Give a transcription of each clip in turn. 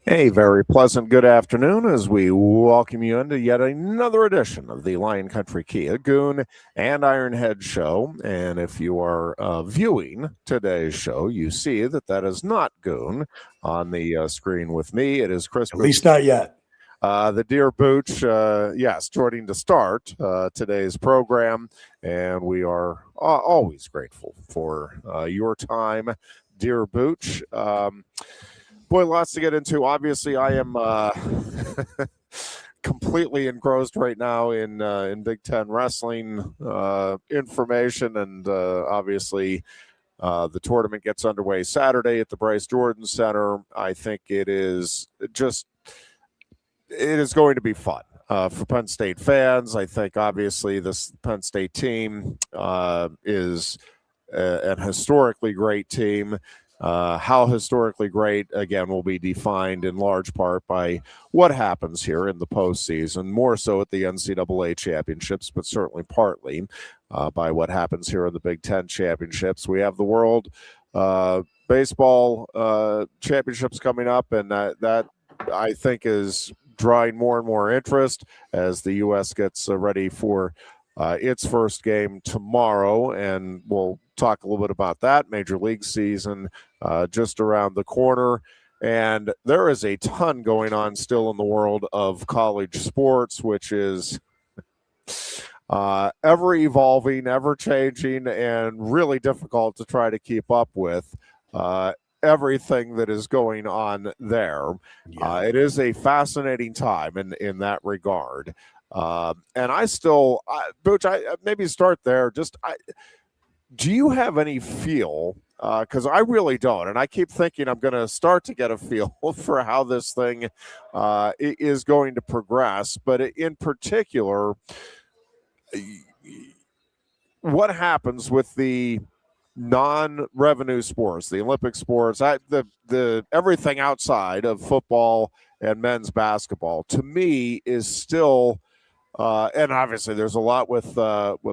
A very pleasant good afternoon as we welcome you into yet another edition of the Lion Country Kia Goon and Ironhead show. And if you are viewing today's show, you see that is not Goon on the screen with me. It is Chris. At least not yet. The Dear Booch, yes, joining to start today's program. And we are always grateful for your time, Dear Booch. Boy, lots to get into. Obviously, I am completely engrossed right now in Big Ten wrestling information, and obviously the tournament gets underway Saturday at the Bryce Jordan Center. I think it is going to be fun for Penn State fans. I think obviously this Penn State team is an historically great team. How historically great, again, will be defined in large part by what happens here in the postseason, more so at the NCAA championships, but certainly partly by what happens here in the Big Ten championships. We have the World Baseball Championships coming up, and that I think is drawing more and more interest as the U.S. gets ready for its first game tomorrow, and we'll talk a little bit about that. Major League season just around the corner, and there is a ton going on still in the world of college sports, which is ever evolving, ever changing, and really difficult to try to keep up with everything that is going on there. Yeah. It is a fascinating time in that regard. And I still, Booch, I maybe start there. Do you have any feel? Because I really don't, and I keep thinking I'm going to start to get a feel for how this thing is going to progress. But in particular, what happens with the non-revenue sports, the Olympic sports, the everything outside of football and men's basketball, to me is still. And obviously, there's a lot with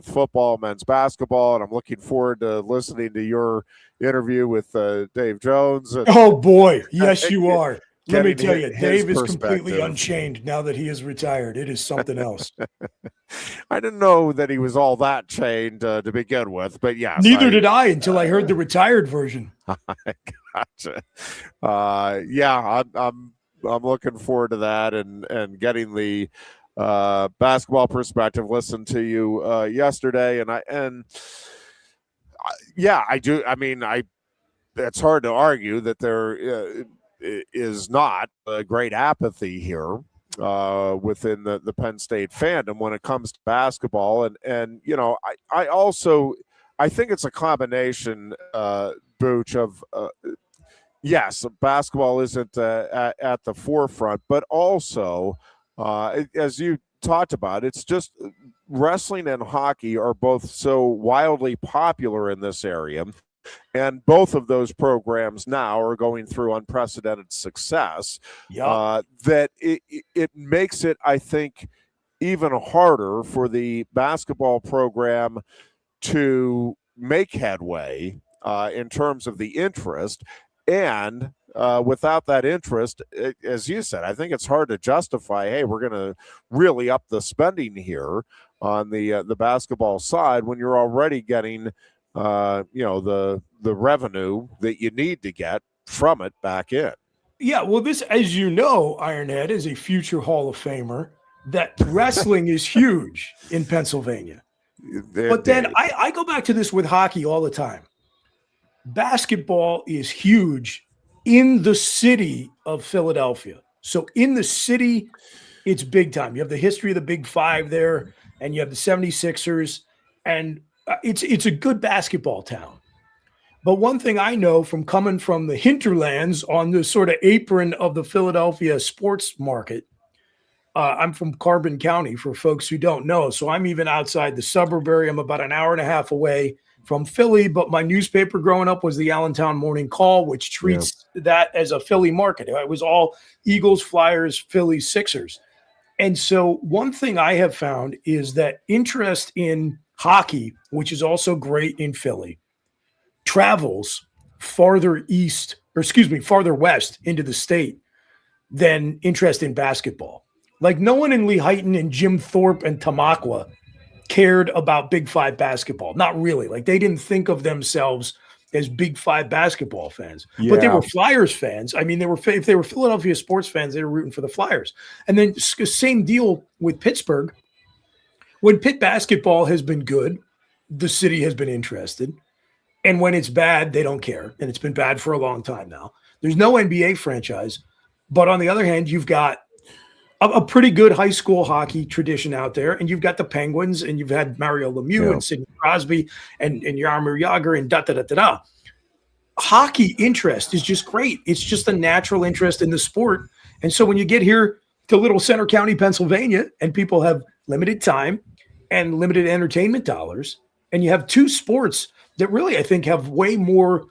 football, men's basketball, and I'm looking forward to listening to your interview with Dave Jones. Oh boy, yes, you are. Let me tell you, Dave is completely unchained now that he is retired. It is something else. I didn't know that he was all that chained to begin with, but yes. Neither did I until I heard the retired version. Gotcha. Yeah, I'm looking forward to that and getting the basketball perspective. Listened to you yesterday, and I do. I mean, it's hard to argue that there is not a great apathy here within the Penn State fandom when it comes to basketball, and I also think it's a combination, Booch, of yes, basketball isn't at the forefront, but also. As you talked about, it's just wrestling and hockey are both so wildly popular in this area, and both of those programs now are going through unprecedented success. That it makes it, I think, even harder for the basketball program to make headway in terms of the interest. And without that interest, as you said, I think it's hard to justify, hey, we're going to really up the spending here on the basketball side when you're already getting, the revenue that you need to get from it back in. Yeah, well, this, as you know, Ironhead is a future Hall of Famer, that wrestling is huge in Pennsylvania. But then I go back to this with hockey all the time. Basketball is huge in the city of Philadelphia. So in the city, it's big time. You have the history of the Big Five there, and you have the 76ers, and it's a good basketball town. But one thing I know from coming from the hinterlands on the sort of apron of the Philadelphia sports market, I'm from Carbon County, for folks who don't know. So I'm even outside the suburb area. I'm about an hour and a half away from Philly, but my newspaper growing up was the Allentown Morning Call, which treats that as a Philly market. It was all Eagles, Flyers, Phillies, Sixers. And so one thing I have found is that interest in hockey, which is also great in Philly, travels farther west into the state than interest in basketball. Like no one in Lehighton and Jim Thorpe and Tamaqua cared about Big Five basketball. Not really. Like they didn't think of themselves as Big Five basketball fans, but they were Flyers fans. I mean, if they were Philadelphia sports fans, they were rooting for the Flyers. And then same deal with Pittsburgh. When Pitt basketball has been good, the city has been interested. And when it's bad, they don't care. And it's been bad for a long time now. There's no NBA franchise. But on the other hand, you've got a pretty good high school hockey tradition out there. And you've got the Penguins, and you've had Mario Lemieux and Sidney Crosby and Jaromir Jagr and da-da-da-da-da. Hockey interest is just great. It's just a natural interest in the sport. And so when you get here to Little Center County, Pennsylvania, and people have limited time and limited entertainment dollars, and you have two sports that really, I think, have way more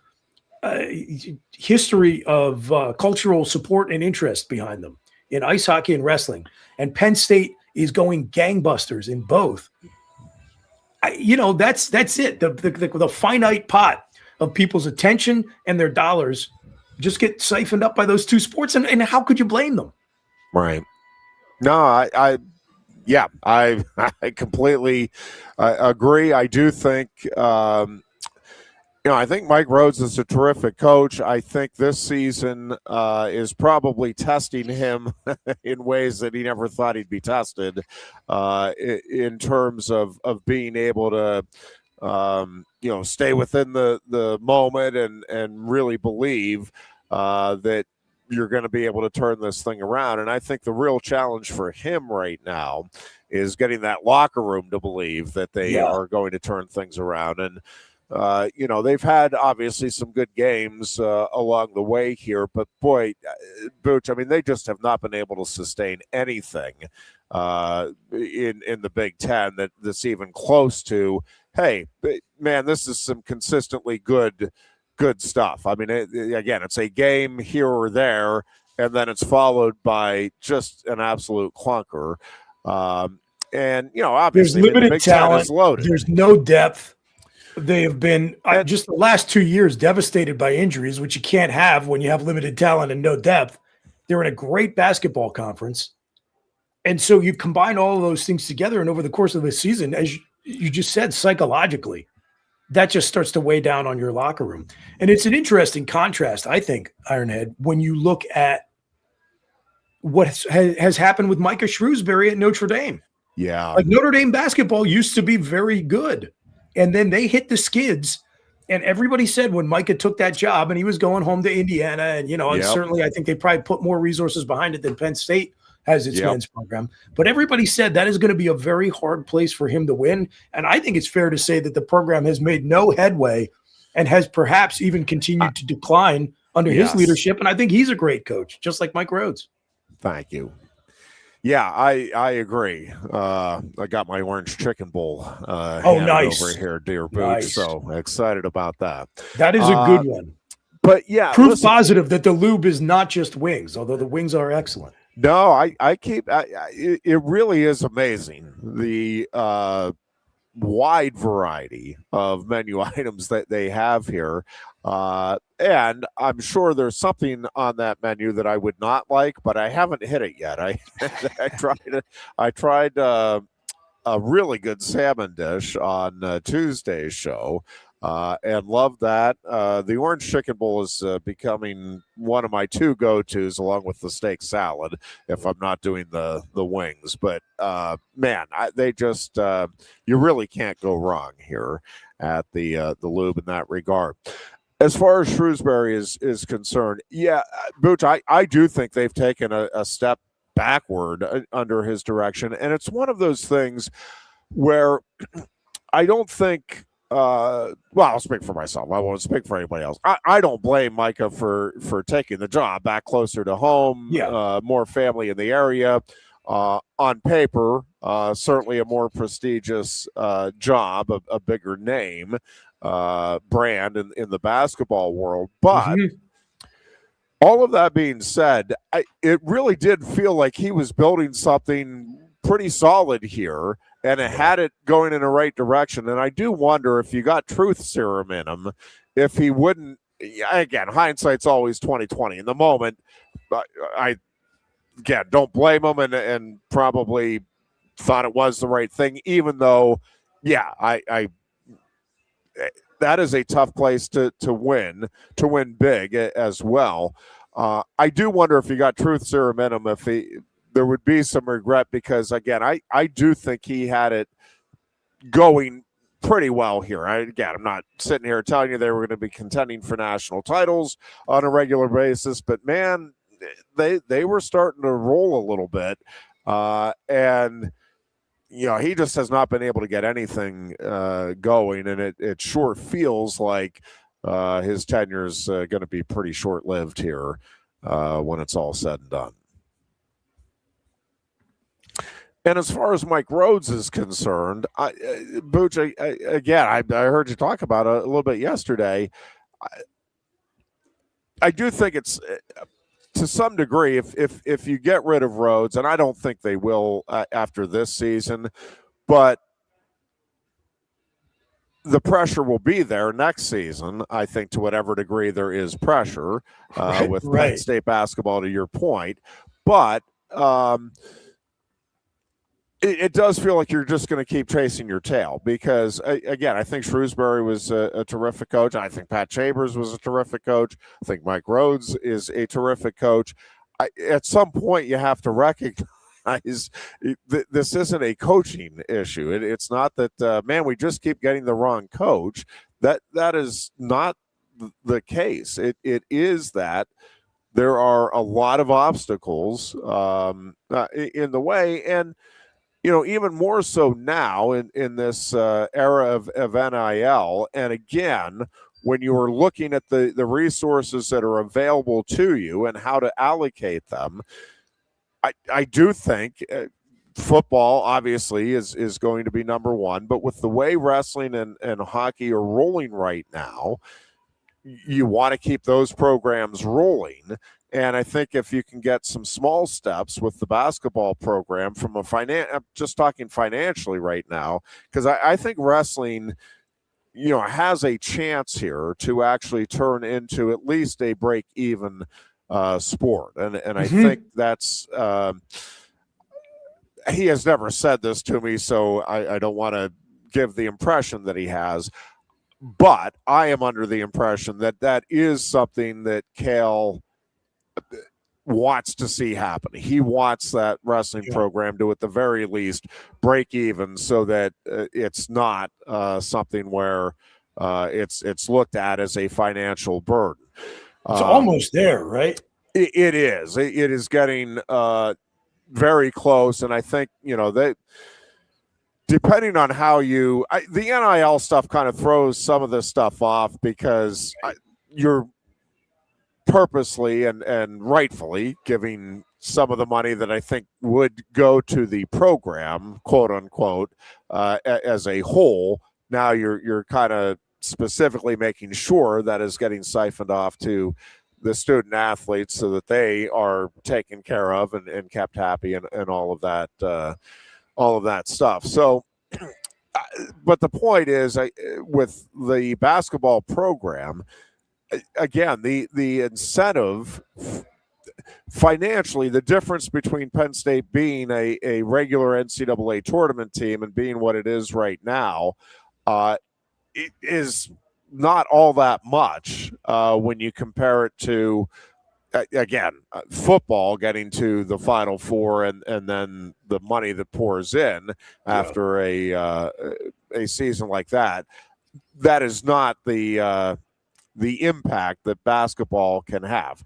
history of cultural support and interest behind them in ice hockey and wrestling. And Penn State is going gangbusters in both. That's it. The finite pot of people's attention and their dollars just get siphoned up by those two sports. And how could you blame them? Right. No, I completely agree. I do think, I think Mike Rhodes is a terrific coach. I think this season is probably testing him in ways that he never thought he'd be tested in terms of being able to, stay within the moment and really believe that you're going to be able to turn this thing around. And I think the real challenge for him right now is getting that locker room to believe that they are going to turn things around. And, they've had obviously some good games along the way here, but boy, Booch, I mean, they just have not been able to sustain anything in the Big Ten that's even close to, hey, man, this is some consistently good stuff. I mean, again, it's a game here or there, and then it's followed by just an absolute clunker. And, obviously, there's limited the Big talent. Ten is loaded. There's no depth. They have been just the last 2 years devastated by injuries, which you can't have when you have limited talent and no depth. They're in a great basketball conference. And so you combine all of those things together, and over the course of the season, as you just said, psychologically, that just starts to weigh down on your locker room. And it's an interesting contrast, I think, Ironhead, when you look at what has happened with Micah Shrewsbury at Notre Dame. Yeah. Like Notre Dame basketball used to be very good. And then they hit the skids. And everybody said when Micah took that job and he was going home to Indiana, and, and certainly I think they probably put more resources behind it than Penn State has its men's program. But everybody said that is going to be a very hard place for him to win. And I think it's fair to say that the program has made no headway and has perhaps even continued to decline under his leadership. And I think he's a great coach, just like Mike Rhodes. Thank you. Yeah, I agree. I got my orange chicken bowl nice over here, dear Booch. Nice. So excited about that. That is a good one. But yeah, proof positive that the lube is not just wings, although the wings are excellent. No, it really is amazing the wide variety of menu items that they have here. And I'm sure there's something on that menu that I would not like, but I haven't hit it yet. I tried a really good salmon dish on Tuesday's show. And love that. The orange chicken bowl is becoming one of my two go-tos, along with the steak salad, if I'm not doing the wings. But man, they just you really can't go wrong here at the Lube in that regard. As far as Shrewsbury is concerned, Booch, I do think they've taken a step backward under his direction, and it's one of those things where I don't think. I'll speak for myself. I won't speak for anybody else. I don't blame Micah for taking the job back closer to home, more family in the area. On paper, certainly a more prestigious job, a bigger name, brand in the basketball world. But all of that being said, it really did feel like he was building something pretty solid here, and it had it going in the right direction. And I do wonder if you got truth serum in him, if he wouldn't. Again, hindsight's always 20/20. In the moment, again, don't blame him, and probably thought it was the right thing, even though, yeah, I that is a tough place to win big as well. I do wonder if he got truth serum in him, if there would be some regret, because again, I do think he had it going pretty well here. I'm not sitting here telling you they were going to be contending for national titles on a regular basis, but man, they were starting to roll a little bit, and he just has not been able to get anything going, and it sure feels like his tenure is going to be pretty short-lived here when it's all said and done. And as far as Mike Rhodes is concerned, Booch, I heard you talk about it a little bit yesterday. I do think it's to some degree, if you get rid of Rhodes, and I don't think they will after this season, but the pressure will be there next season, I think, to whatever degree there is pressure with Penn State basketball, to your point. But it does feel like you're just going to keep chasing your tail, because, again, I think Shrewsbury was a terrific coach. I think Pat Chambers was a terrific coach. I think Mike Rhodes is a terrific coach. At some point, you have to recognize this isn't a coaching issue. It's not that, man, we just keep getting the wrong coach. That is not the case. It is that there are a lot of obstacles in the way, and even more so now in this era of NIL. And again, when you are looking at the resources that are available to you and how to allocate them, I do think football obviously is going to be number one. But with the way wrestling and hockey are rolling right now, you want to keep those programs rolling. And I think if you can get some small steps with the basketball program from I'm just talking financially right now, because I think wrestling, has a chance here to actually turn into at least a break-even sport. And I think that's he has never said this to me, so I don't want to give the impression that he has. But I am under the impression that is something that Cale wants to see happen. He wants that wrestling program to, at the very least, break even, so that it's not something where it's looked at as a financial burden. It's almost there, right? It is. It is getting very close, and I think they. Depending on how the NIL stuff kind of throws some of this stuff off, because you're purposely and rightfully giving some of the money that I think would go to the program, quote unquote, as a whole. Now you're kind of specifically making sure that is getting siphoned off to the student athletes, so that they are taken care of and kept happy and all of that stuff. So, but the point is, with the basketball program, again, the incentive financially, the difference between Penn State being a regular NCAA tournament team and being what it is right now, it is not all that much when you compare it to, again, football getting to the Final Four and then the money that pours in after a season like that. That is not the impact that basketball can have.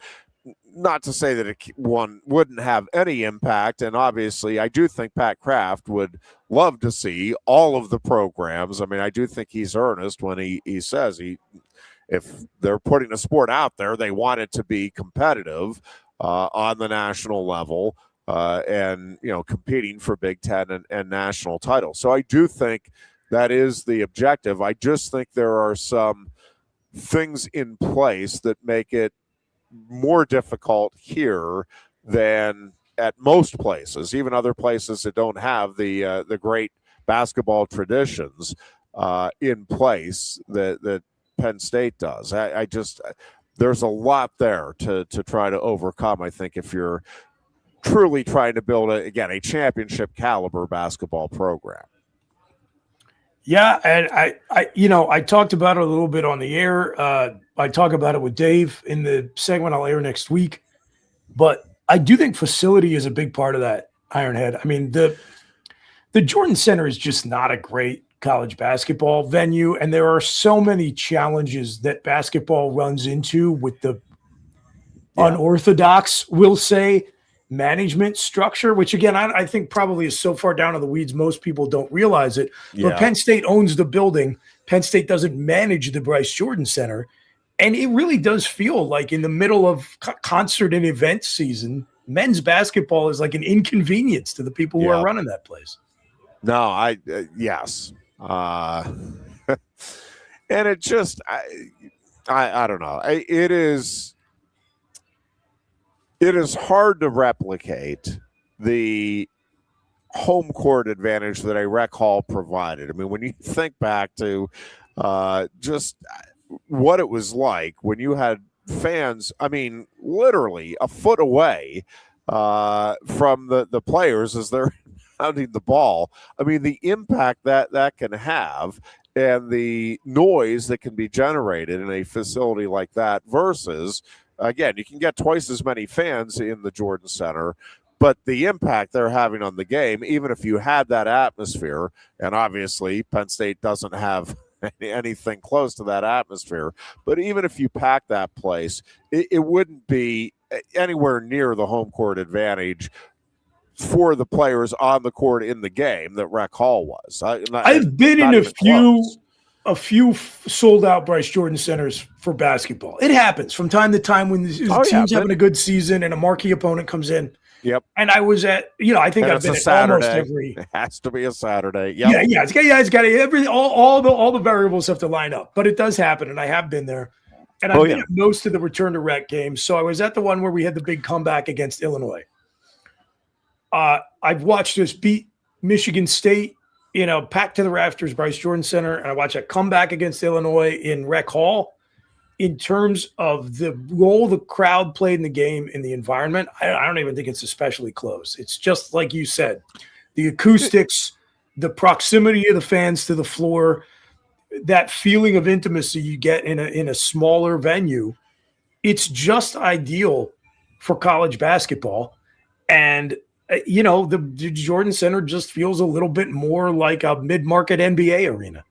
Not to say that one wouldn't have any impact, and obviously I do think Pat Kraft would love to see all of the programs. I mean, I do think he's earnest when he says if they're putting a sport out there, they want it to be competitive on the national level and competing for Big Ten and national titles. So I do think that is the objective. I just think there are some things in place that make it more difficult here than at most places, even other places that don't have the great basketball traditions in place that Penn State does. There's a lot there to try to overcome, I think, if you're truly trying to build a championship caliber basketball program. Yeah, and I talked about it a little bit on the air. I talk about it with Dave in the segment I'll air next week. But I do think facility is a big part of that, Ironhead. I mean, the Jordan Center is just not a great college basketball venue, and there are so many challenges that basketball runs into with the unorthodox, we'll say, management structure, which again, I think probably is so far down in the weeds, most people don't realize it. Yeah. But Penn State owns the building. Penn State doesn't manage the Bryce Jordan Center. And it really does feel like in the middle of concert and event season, men's basketball is like an inconvenience to the people who are running that place. No, yes. And it just, I don't know. It is hard to replicate the home court advantage that a rec hall provided. I mean, when you think back to just what it was like when you had fans, I mean, literally a foot away from the players as they're pounding the ball. I mean, the impact that can have and the noise that can be generated in a facility like that versus, again, you can get twice as many fans in the Jordan Center, but the impact they're having on the game, even if you had that atmosphere, and obviously Penn State doesn't have anything close to that atmosphere, but even if you pack that place, it wouldn't be anywhere near the home court advantage for the players on the court in the game that Rec Hall was. I've been in a few sold out Bryce Jordan centers for basketball. It happens from time to time when the team's having a good season and a marquee opponent comes in. Yep. And I was at, I think I've been at almost every. It has to be a Saturday. Yep. Yeah. It's got all the variables have to line up, but it does happen, and I have been there. And I've been at most of the return to rec games. So I was at the one where we had the big comeback against Illinois. I've watched us beat Michigan State, packed to the rafters, Bryce Jordan Center, and I watched a comeback against Illinois in Rec Hall. In terms of the role the crowd played in the game, in the environment, I don't even think it's especially close. It's just like you said, the acoustics, the proximity of the fans to the floor, that feeling of intimacy you get in a smaller venue. It's just ideal for college basketball. And the Jordan Center just feels a little bit more like a mid-market NBA arena.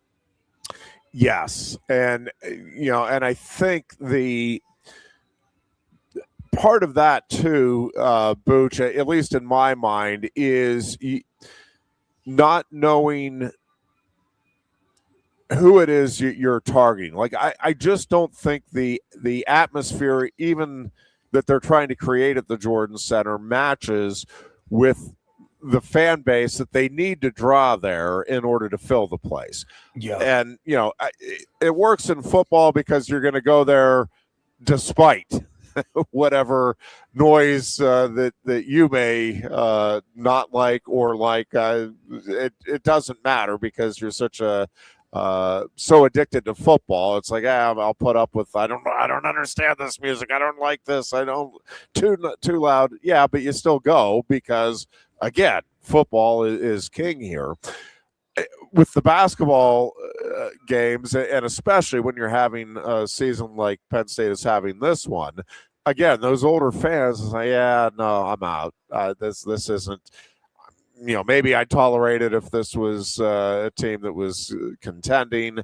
Yes. And, and I think the part of that too, Booch, at least in my mind, is not knowing who it is you're targeting. Like, I just don't think the atmosphere, even that they're trying to create at the Jordan Center, matches with the fan base that they need to draw there in order to fill the place. Yeah. And, it works in football because you're going to go there despite whatever noise that you may not like or like. It doesn't matter because you're such a so addicted to football. It's like, I'll put up with, I don't understand this music. I don't like this. I don't too loud. Yeah, but you still go because, again, football is king here. With the basketball games, and especially when you're having a season like Penn State is having this one, again, those older fans say, no, I'm out. This isn't, maybe I'd tolerate it if this was a team that was contending.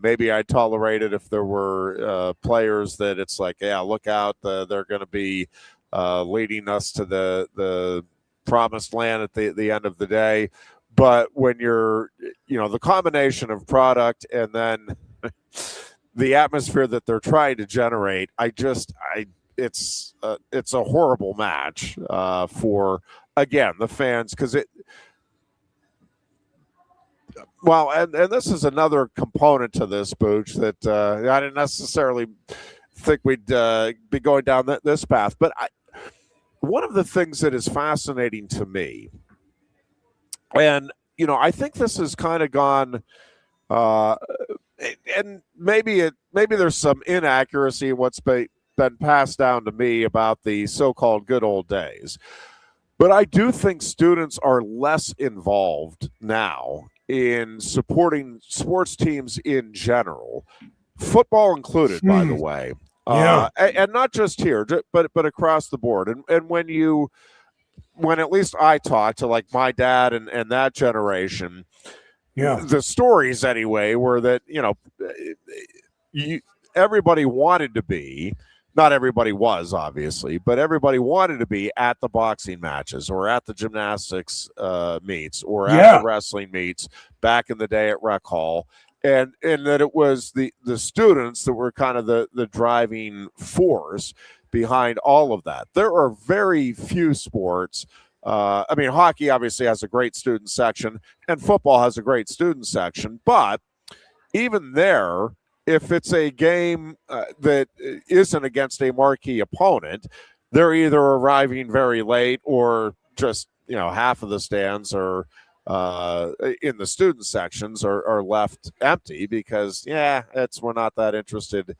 Maybe I'd tolerate it if there were players that it's like, look out, they're going to be leading us to the promised land at the end of the day. But when you're, the combination of product and then the atmosphere that they're trying to generate, it's a horrible match for, again, the fans, because and this is another component to this, Booch, that I didn't necessarily think we'd be going down this path, but one of the things that is fascinating to me, and I think this has kind of gone, and maybe there's some inaccuracy in what's been passed down to me about the so-called good old days. But I do think students are less involved now in supporting sports teams in general, football included, by the way. Yeah. And not just here, but across the board. And when at least I talk to like my dad and that generation, the stories anyway were that, everybody wanted to be, not everybody was obviously, but everybody wanted to be at the boxing matches or at the gymnastics meets or at the wrestling meets back in the day at Rec Hall. And that it was the students that were kind of the driving force behind all of that. There are very few sports. Hockey obviously has a great student section, and football has a great student section. But even there, if it's a game that isn't against a marquee opponent, they're either arriving very late or just, half of the stands are in the student sections are left empty because, we're not that interested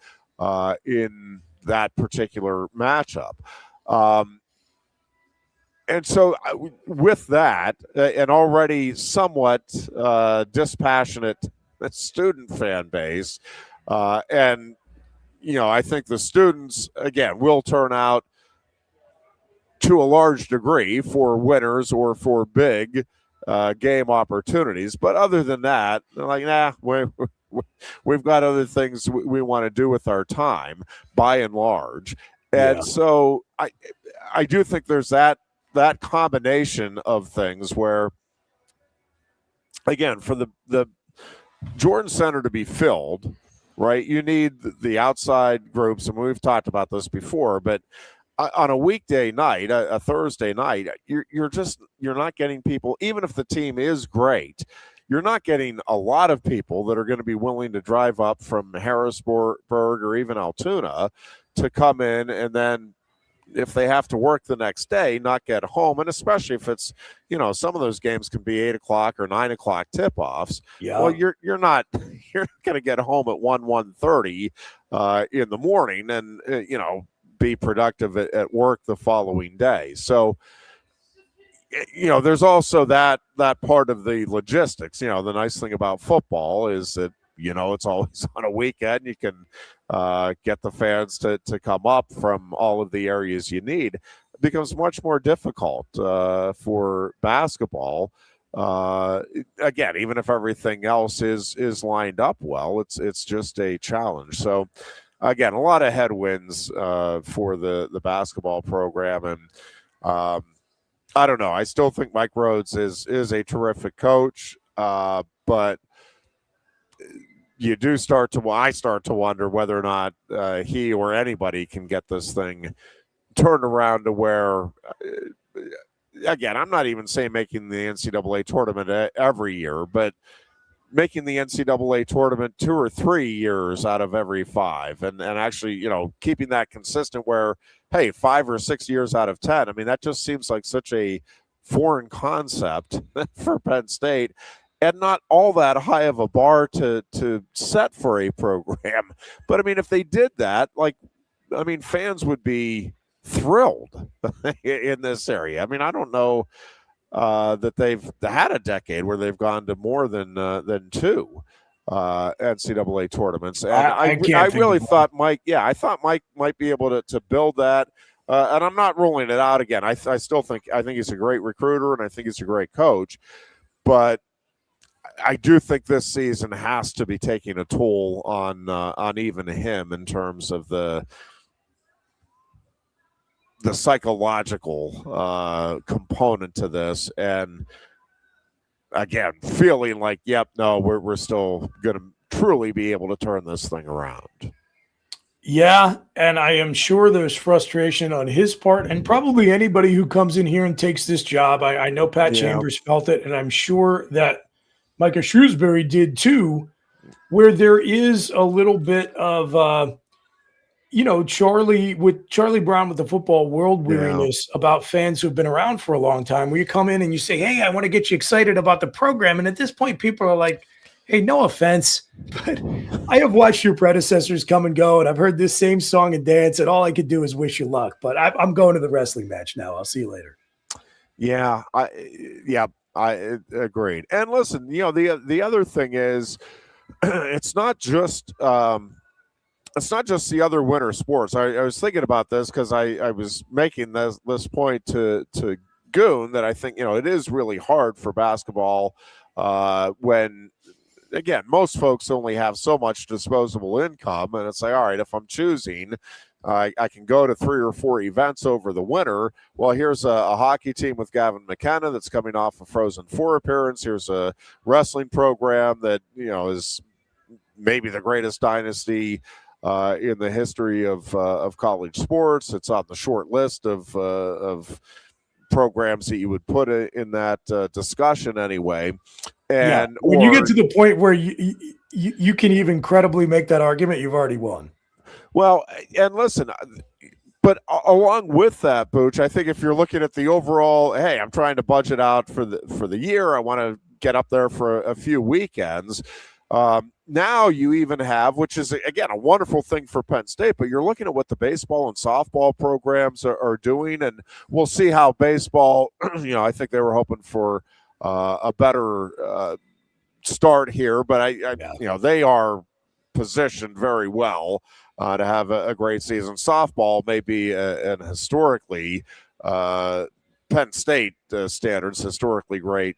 in that particular matchup. And so with that, an already somewhat dispassionate student fan base, and, I think the students, again, will turn out to a large degree for winners or for big game opportunities. But other than that, they're like, we've got other things we want to do with our time, by and large. And so I do think there's that combination of things where, again, for the Jordan Center to be filled, right, you need the outside groups, and we've talked about this before, but on a weekday night, a Thursday night, you're not getting people, even if the team is great, you're not getting a lot of people that are going to be willing to drive up from Harrisburg or even Altoona to come in, and then if they have to work the next day, not get home. And especially if it's, some of those games can be 8 o'clock or 9 o'clock tip-offs. Yeah. Well, you're not going to get home at 1:30 in the morning and, be productive at work the following day. So, there's also that part of the logistics. The nice thing about football is that, it's always on a weekend. You can get the fans to come up from all of the areas you need. It becomes much more difficult for basketball. Again, even if everything else is lined up well, it's just a challenge. So, again, a lot of headwinds for the basketball program. And I don't know. I still think Mike Rhodes is a terrific coach, but I start to wonder whether or not he or anybody can get this thing turned around to where, again, I'm not even saying making the NCAA tournament every year, but making the NCAA tournament 2 or 3 years out of every 5, and actually, keeping that consistent where, hey, 5 or 6 years out of 10. I mean, that just seems like such a foreign concept for Penn State. And not all that high of a bar to set for a program. But, I mean, if they did that, fans would be thrilled in this area. I mean, I don't know that they've had a decade where they've gone to more than 2 NCAA tournaments. And I really thought Mike might be able to build that. And I'm not ruling it out again. I still think he's a great recruiter, and I think he's a great coach. But I do think this season has to be taking a toll on even him in terms of the psychological component to this, and again, feeling like, we're still going to truly be able to turn this thing around. Yeah, and I am sure there's frustration on his part, and probably anybody who comes in here and takes this job. I know Pat Chambers felt it, and I'm sure that Micah Shrewsbury did too, where there is a little bit of, Charlie Brown with the football world weariness about fans who've been around for a long time, where you come in and you say, hey, I want to get you excited about the program. And at this point, people are like, hey, no offense, but I have watched your predecessors come and go, and I've heard this same song and dance, and all I could do is wish you luck. But I'm going to the wrestling match now. I'll see you later. Yeah, I agreed. And listen, the other thing is, it's not just the other winter sports. I was thinking about this because I was making this point to Goon that I think it is really hard for basketball when, again, most folks only have so much disposable income, and it's like, all right, if I'm choosing, I can go to 3 or 4 events over the winter. Well, here's a hockey team with Gavin McKenna that's coming off a Frozen Four appearance. Here's a wrestling program that is maybe the greatest dynasty in the history of college sports. It's on the short list of programs that you would put in that discussion anyway. And when you get to the point where you can even credibly make that argument, you've already won. Well, and listen, but along with that, Booch, I think if you're looking at the overall, hey, I'm trying to budget out for the year, I want to get up there for a few weekends. Now you even have, which is, again, a wonderful thing for Penn State, but you're looking at what the baseball and softball programs are doing, and we'll see how baseball, I think they were hoping for a better start here, but they are positioned very well to have a great season. Softball may be an historically Penn State standards, historically great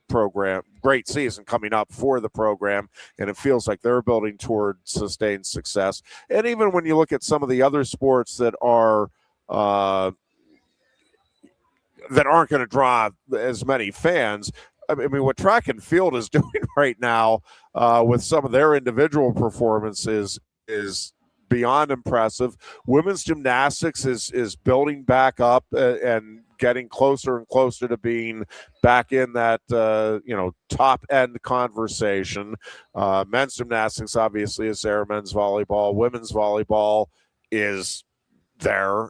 program, great season coming up for the program, and it feels like they're building toward sustained success. And even when you look at some of the other sports that aren't going to draw as many fans, I mean, what track and field is doing right now with some of their individual performances is beyond impressive. Women's gymnastics is building back up and getting closer and closer to being back in that top end conversation. Men's gymnastics obviously is there. Men's volleyball, women's volleyball is there.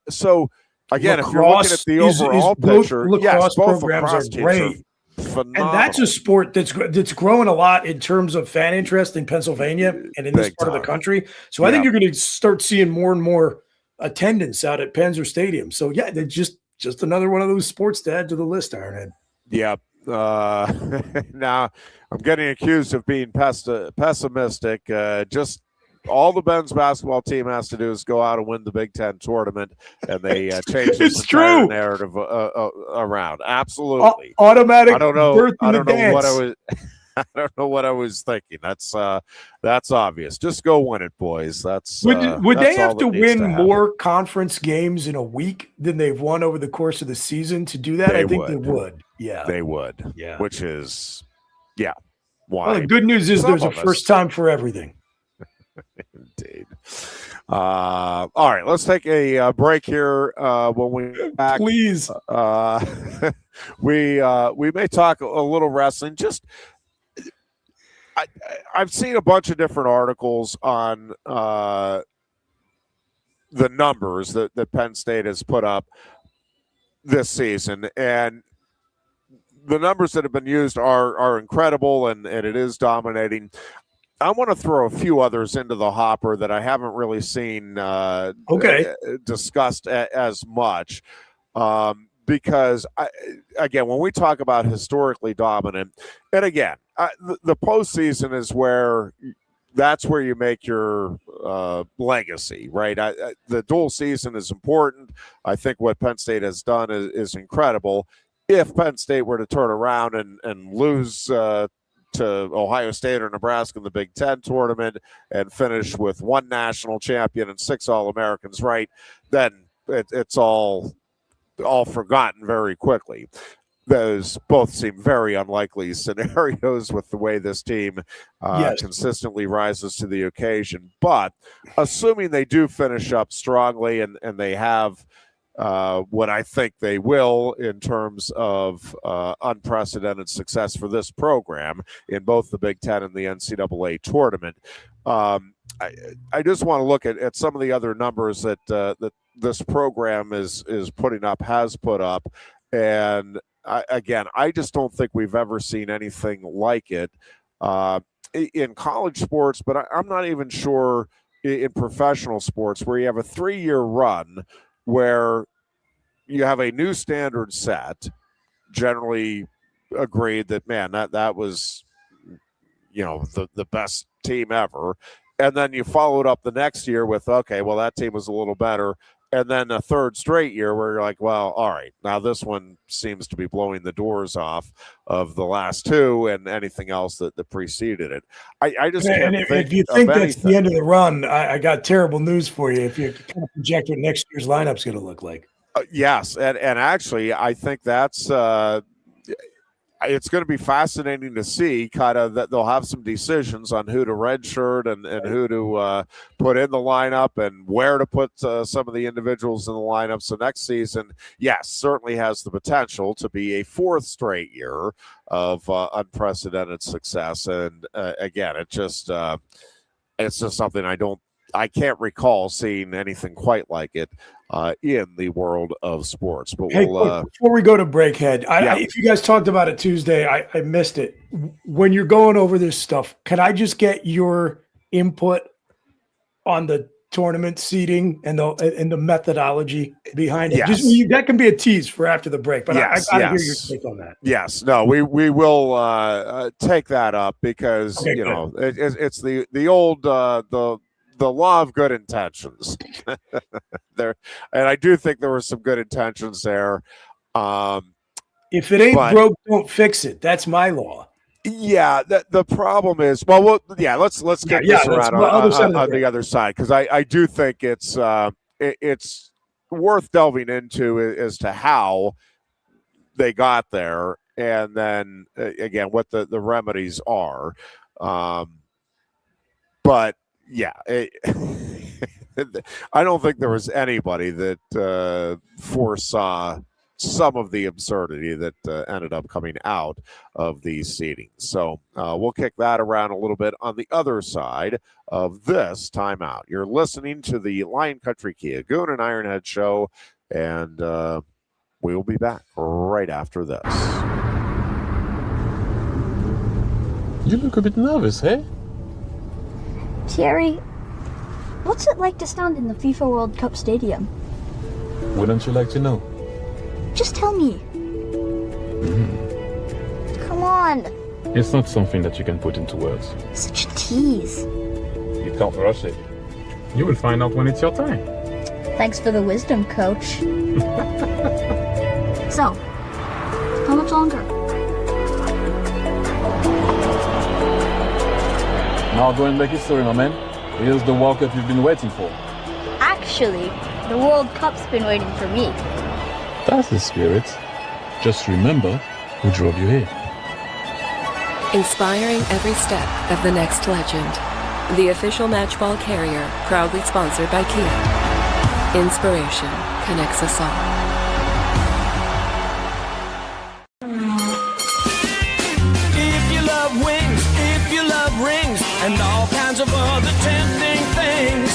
So again, lacrosse, if you're looking at the overall picture, both programs are great. Phenomenal. And that's a sport that's growing a lot in terms of fan interest in Pennsylvania and in this part of the country. So I think you're going to start seeing more and more attendance out at Penzer Stadium. So yeah, they're just another one of those sports to add to the list, Ironhead. Yeah. Now I'm getting accused of being pessimistic. Just all the men's basketball team has to do is go out and win the Big Ten tournament, and they change this entire narrative around. Absolutely, automatic. I don't know what I was. I don't know what I was thinking. That's obvious. Just go win it, boys. Would they have to win more conference games in a week than they've won over the course of the season to do that? I think they would. Yeah, they would. Yeah, which is, why? Well, the good news is there's a first time for everything. Indeed. All right, let's take a break here. When we back, please. We may talk a little wrestling. Just I've seen a bunch of different articles on the numbers that Penn State has put up this season, and the numbers that have been used are incredible, and it is dominating. I want to throw a few others into the hopper that I haven't really seen discussed as much. Because, again, when we talk about historically dominant, and again, the postseason is that's where you make your legacy, right? The dual season is important. I think what Penn State has done is incredible. If Penn State were to turn around and lose to Ohio State or Nebraska in the Big Ten tournament and finish with 1 national champion and 6 All-Americans, right, then it's all forgotten very quickly. Those both seem very unlikely scenarios with the way this team consistently rises to the occasion. But assuming they do finish up strongly and they have what I think they will in terms of unprecedented success for this program in both the Big Ten and the NCAA tournament. I just want to look at some of the other numbers that this program has put up. And I just don't think we've ever seen anything like it in college sports, but I'm not even sure in professional sports where you have a 3-year run where you have a new standard set, generally agreed that, man, that was, the best team ever. And then you followed up the next year with, okay, well, that team was a little better. And then a third straight year where you're like, well, all right, now this one seems to be blowing the doors off of the last two and anything else that preceded it. I just can't think if you think that's the end of the run, I got terrible news for you. If you kind of project what next year's lineup's going to look like. Yes, and actually, I think that's it's going to be fascinating to see kind of that they'll have some decisions on who to redshirt and who to put in the lineup and where to put some of the individuals in the lineup. So next season, yes, certainly has the potential to be a fourth straight year of unprecedented success. And again, it's just something I can't recall seeing anything quite like it in the world of sports. But hey, before we go to break, Head, if you guys talked about it Tuesday, I missed it. When you're going over this stuff, can I just get your input on the tournament seating and the methodology behind it? Yes. Just that can be a tease for after the break, but yes, I gotta hear your take on that. Yes, no, we will take that up because it's the old the law of good intentions there, and I do think there were some good intentions there. If it ain't broke, don't fix it. That's my law. Yeah, the problem is, let's get this around on the other side, because I do think it's worth delving into as to how they got there, and then again what the remedies are. But yeah, I don't think there was anybody that foresaw some of the absurdity that ended up coming out of these seedings. So we'll kick that around a little bit on the other side of this timeout. You're listening to the Lion Country Kia Goon and Ironhead show, and we will be back right after this. You look a bit nervous, hey? Thierry, what's it like to stand in the FIFA World Cup stadium? Wouldn't you like to know? Just tell me. Come on. It's not something that you can put into words. Such a tease. You can't rush it. You will find out when it's your time. Thanks for the wisdom, coach. So, how much longer? Now go and make history, my man. Here's the World Cup you've been waiting for. Actually, the World Cup's been waiting for me. That's the spirit. Just remember who drove you here. Inspiring every step of the next legend. The official matchball carrier, proudly sponsored by Kia. Inspiration connects us all. And all kinds of other tempting things.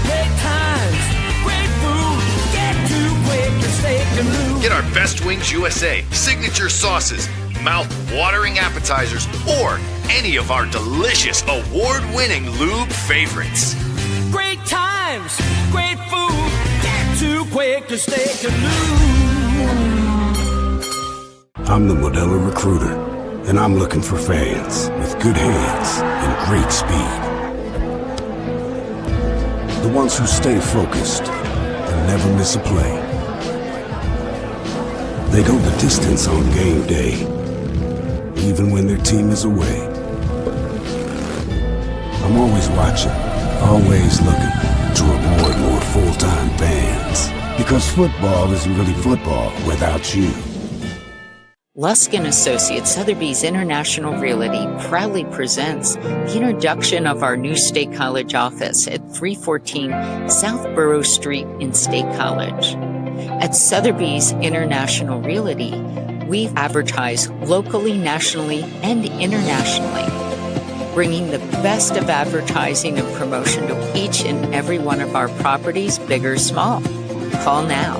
Great times, great food. Get to Quaker Steak Lube. Get our Best Wings USA, signature sauces, mouth-watering appetizers, or any of our delicious award-winning lube favorites. Great times, great food. Get to Quaker Steak Lube. I'm the Modelo Recruiter, and I'm looking for fans with good hands and great speed. The ones who stay focused and never miss a play. They go the distance on game day, even when their team is away. I'm always watching, always looking to reward more full-time fans. Because football isn't really football without you. Lusk & Associates Sotheby's International Realty proudly presents the introduction of our new State College office at 314 South Borough Street in State College. At Sotheby's International Realty, we advertise locally, nationally, and internationally, bringing the best of advertising and promotion to each and every one of our properties, big or small. Call now.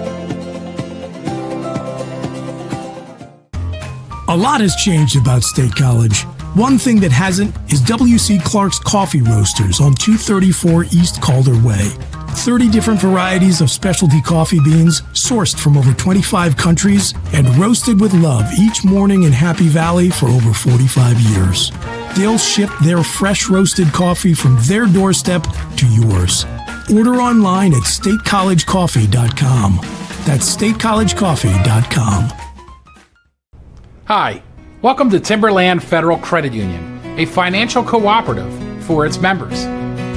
A lot has changed about State College. One thing that hasn't is W.C. Clark's Coffee Roasters on 234 East Calder Way. 30 different varieties of specialty coffee beans sourced from over 25 countries and roasted with love each morning in Happy Valley for over 45 years. They'll ship their fresh roasted coffee from their doorstep to yours. Order online at statecollegecoffee.com. That's statecollegecoffee.com. Hi, welcome to Timberland Federal Credit Union, a financial cooperative for its members,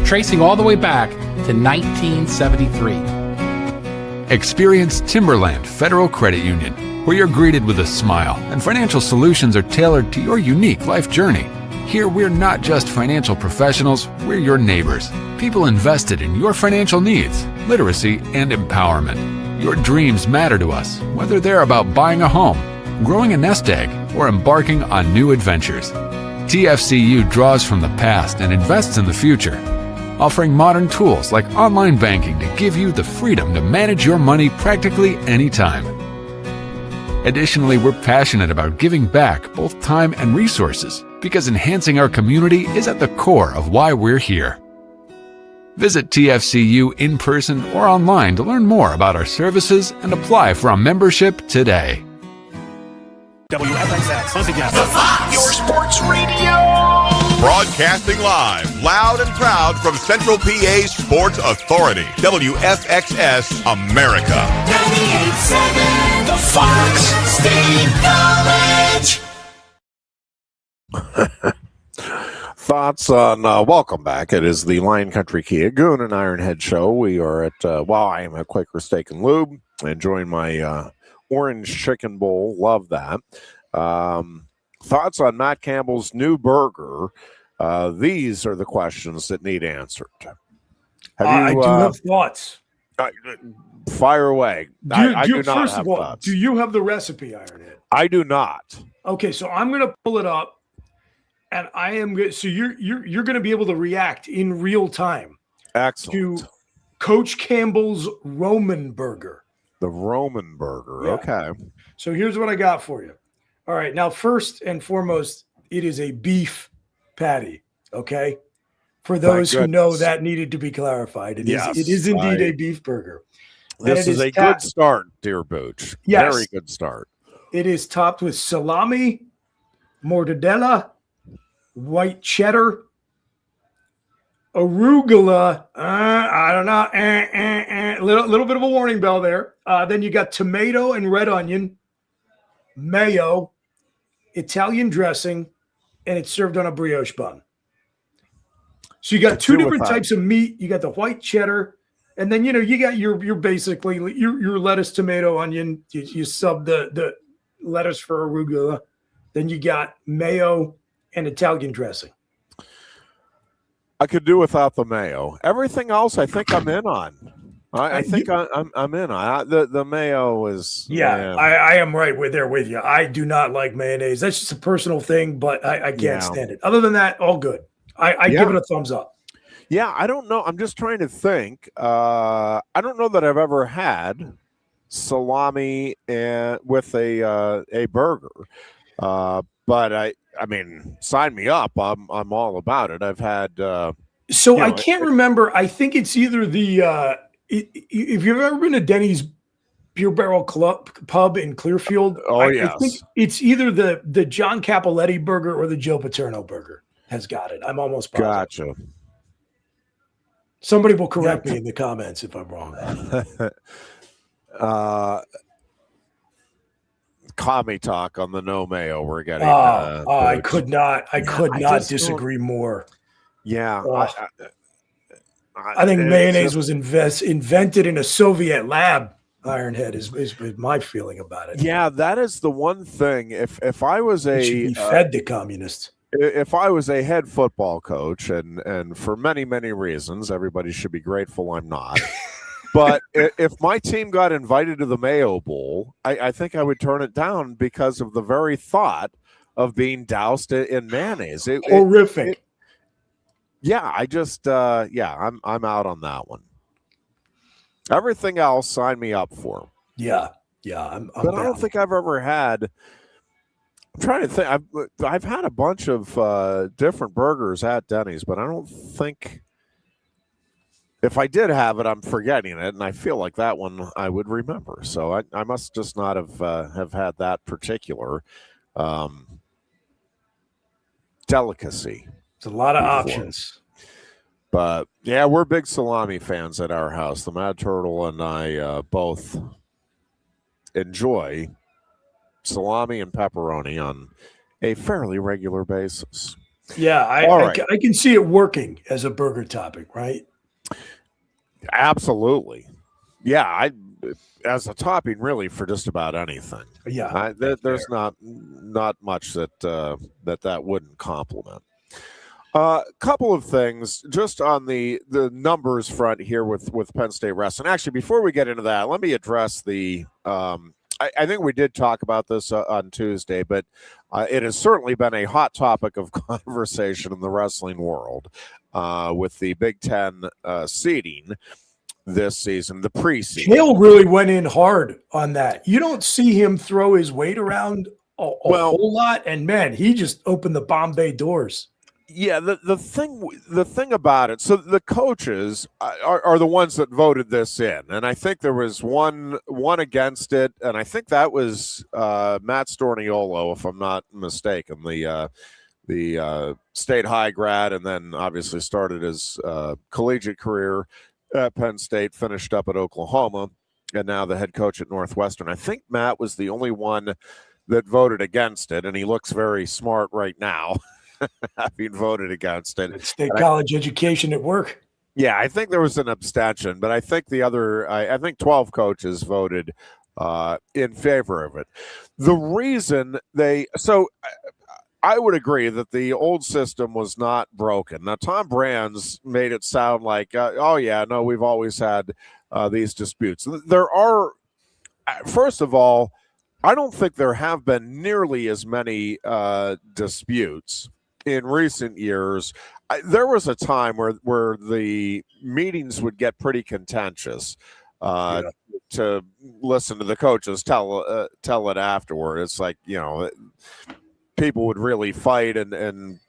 tracing all the way back to 1973. Experience Timberland Federal Credit Union, where you're greeted with a smile and financial solutions are tailored to your unique life journey. Here, we're not just financial professionals, we're your neighbors, people invested in your financial needs, literacy, and empowerment. Your dreams matter to us, whether they're about buying a home, growing a nest egg, or embarking on new adventures. TFCU draws from the past and invests in the future, offering modern tools like online banking to give you the freedom to manage your money practically anytime. Additionally, we're passionate about giving back both time and resources because enhancing our community is at the core of why we're here. Visit TFCU in person or online to learn more about our services and apply for a membership today. WFXX, once again, the Fox, your sports radio. Broadcasting live, loud and proud from Central PA's Sports Authority, WFXS America. 98.7, the Fox State College. Thoughts on welcome back. It is the Lion Country Kia Goon and Ironhead show. We are at I am at Quaker Steak and Lube, enjoying my orange chicken bowl. Love that. Thoughts on Matt Campbell's new burger. These are the questions that need answered. I do have thoughts. Fire away. I do not first have of all, thoughts. do you have the recipe, Ironhead? I do not. Okay, so I'm going to pull it up, and I am good. So you're going to be able to react in real time. Excellent. To Coach Campbell's Roman burger. The Roman burger. Yeah. Okay. So here's what I got for you. All right. Now, first and foremost, it is a beef patty. Okay. For those who know, that needed to be clarified. It is indeed a beef burger. This is a good start, dear Booch. Yes. Very good start. It is topped with salami, mortadella, white cheddar, arugula. I don't know. Little bit of a warning bell there. Then you got tomato and red onion, mayo, Italian dressing, and it's served on a brioche bun. So you got two different types of meat. You got the white cheddar, and then you got your basically your lettuce, tomato, onion. You sub the lettuce for arugula. Then you got mayo and Italian dressing. I could do without the mayo. Everything else, I think I'm in on. I think I'm in on the mayo is. Yeah, I am right there with you. I do not like mayonnaise. That's just a personal thing, but I can't stand it. Other than that, all good. I give it a thumbs up. Yeah, I don't know. I'm just trying to think. I don't know that I've ever had salami with a burger, but I mean, sign me up. I'm all about it. I've had. I can't remember. I think it's either the. If you've ever been to Denny's Beer Barrel Club pub in Clearfield, I think it's either the John Capoletti burger or the Joe Paterno burger has got it. I'm almost positive. Gotcha. Somebody will correct me in the comments if I'm wrong. Commie talk on the no mayo. We're getting. I could not disagree more. Yeah. I think mayonnaise was invented in a Soviet lab. Ironhead is my feeling about it. Yeah, that is the one thing. If I was it should be fed to communists. If I was a head football coach, and for many, many reasons, everybody should be grateful I'm not. But if my team got invited to the Mayo Bowl, I think I would turn it down because of the very thought of being doused in mayonnaise. Horrific. I just I'm out on that one. Everything else, sign me up for. Yeah. But I don't think I've ever had. I'm trying to think. I've had a bunch of different burgers at Denny's, but I don't think if I did have it, I'm forgetting it, and I feel like that one I would remember. So I must just not have had that particular delicacy. It's a lot of before. options. But yeah, we're big salami fans at our house. The Mad Turtle and I both enjoy salami and pepperoni on a fairly regular basis. Yeah, I can see it working as a burger topping, right? Absolutely. Yeah, as a topping really for just about anything. Yeah. There's not much that wouldn't complement. Couple of things just on the numbers front here with Penn State Wrestling. Actually, before we get into that, let me address the I think we did talk about this on Tuesday, but it has certainly been a hot topic of conversation in the wrestling world with the Big Ten seeding this season, the preseason. Hale really went in hard on that. You don't see him throw his weight around a whole lot, and man, he just opened the Bombay doors. Yeah, the thing about it, so the coaches are the ones that voted this in, and I think there was one against it, and I think that was Matt Storniolo, if I'm not mistaken, the state high grad, and then obviously started his collegiate career at Penn State, finished up at Oklahoma, and now the head coach at Northwestern. I think Matt was the only one that voted against it, and he looks very smart right now. Having voted against it. State college education at work. Yeah, I think there was an abstention, but I think I think 12 coaches voted in favor of it. The reason I would agree that the old system was not broken. Now, Tom Brands made it sound like, oh yeah, no, we've always had these disputes. There are, first of all, I don't think there have been nearly as many disputes in recent years. There was a time where the meetings would get pretty contentious. To listen to the coaches tell it afterward, it's like, people would really fight and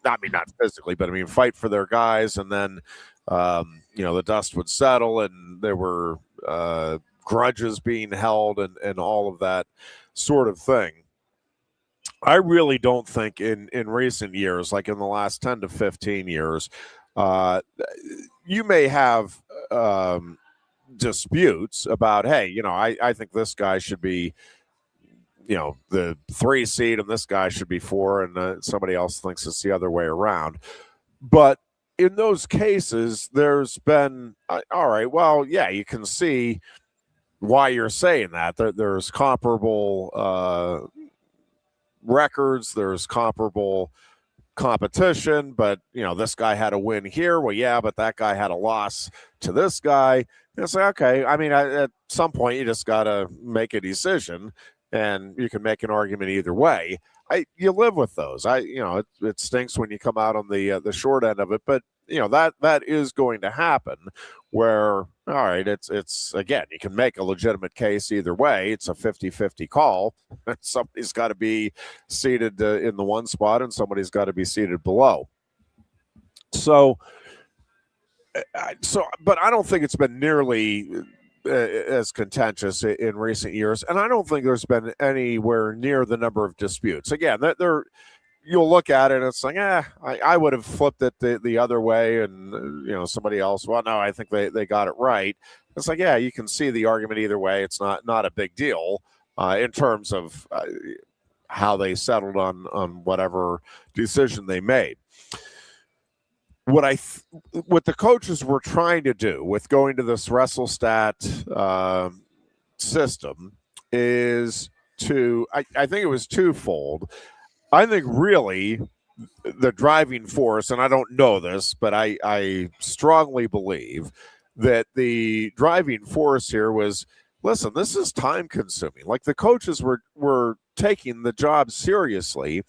not physically, but fight for their guys, and then the dust would settle, and there were grudges being held and all of that sort of thing. I really don't think in recent years, like in the last 10 to 15 years, you may have disputes about, hey, I think this guy should be, the 3 seed and this guy should be 4, and somebody else thinks it's the other way around. But in those cases, there's been, all right, well, yeah, you can see why you're saying that. There's comparable records, there's comparable competition, but this guy had a win here, well, yeah, but that guy had a loss to this guy. And it's like, okay, at some point you just got to make a decision, and you can make an argument either way. You live with those. It stinks when you come out on the short end of it, but that is going to happen, where, all right, it's again, you can make a legitimate case either way. It's a 50-50 call. Somebody's got to be seated in the one spot, and somebody's got to be seated below. But I don't think it's been nearly as contentious in recent years, and I don't think there's been anywhere near the number of disputes. Again, you'll look at it and it's like, I would have flipped it the other way, and somebody else, well, no, I think they got it right. It's like, yeah, you can see the argument either way. It's not a big deal in terms of how they settled on whatever decision they made. What the coaches were trying to do with going to this WrestleStat system is I think it was twofold. I think really the driving force, and I don't know this, but I strongly believe that the driving force here was, listen, this is time consuming. Like, the coaches were taking the job seriously,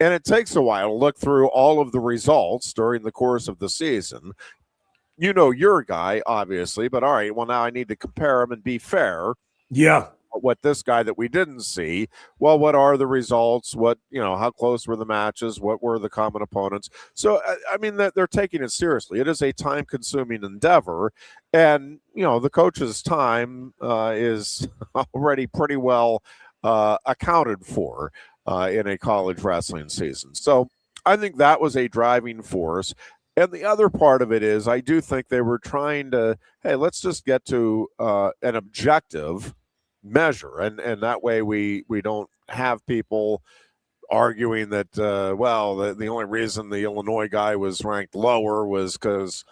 and it takes a while to look through all of the results during the course of the season. You're a guy, obviously, but all right, well, now I need to compare them and be fair. Yeah. what this guy that we didn't see, well, what are the results? What, how close were the matches? What were the common opponents? So, I mean, that they're taking it seriously. It is a time-consuming endeavor, and, the coach's time is already pretty well accounted for in a college wrestling season. So I think that was a driving force. And the other part of it is I do think they were trying to, hey, let's just get to an objective measure. And that way we don't have people arguing that, the only reason the Illinois guy was ranked lower was because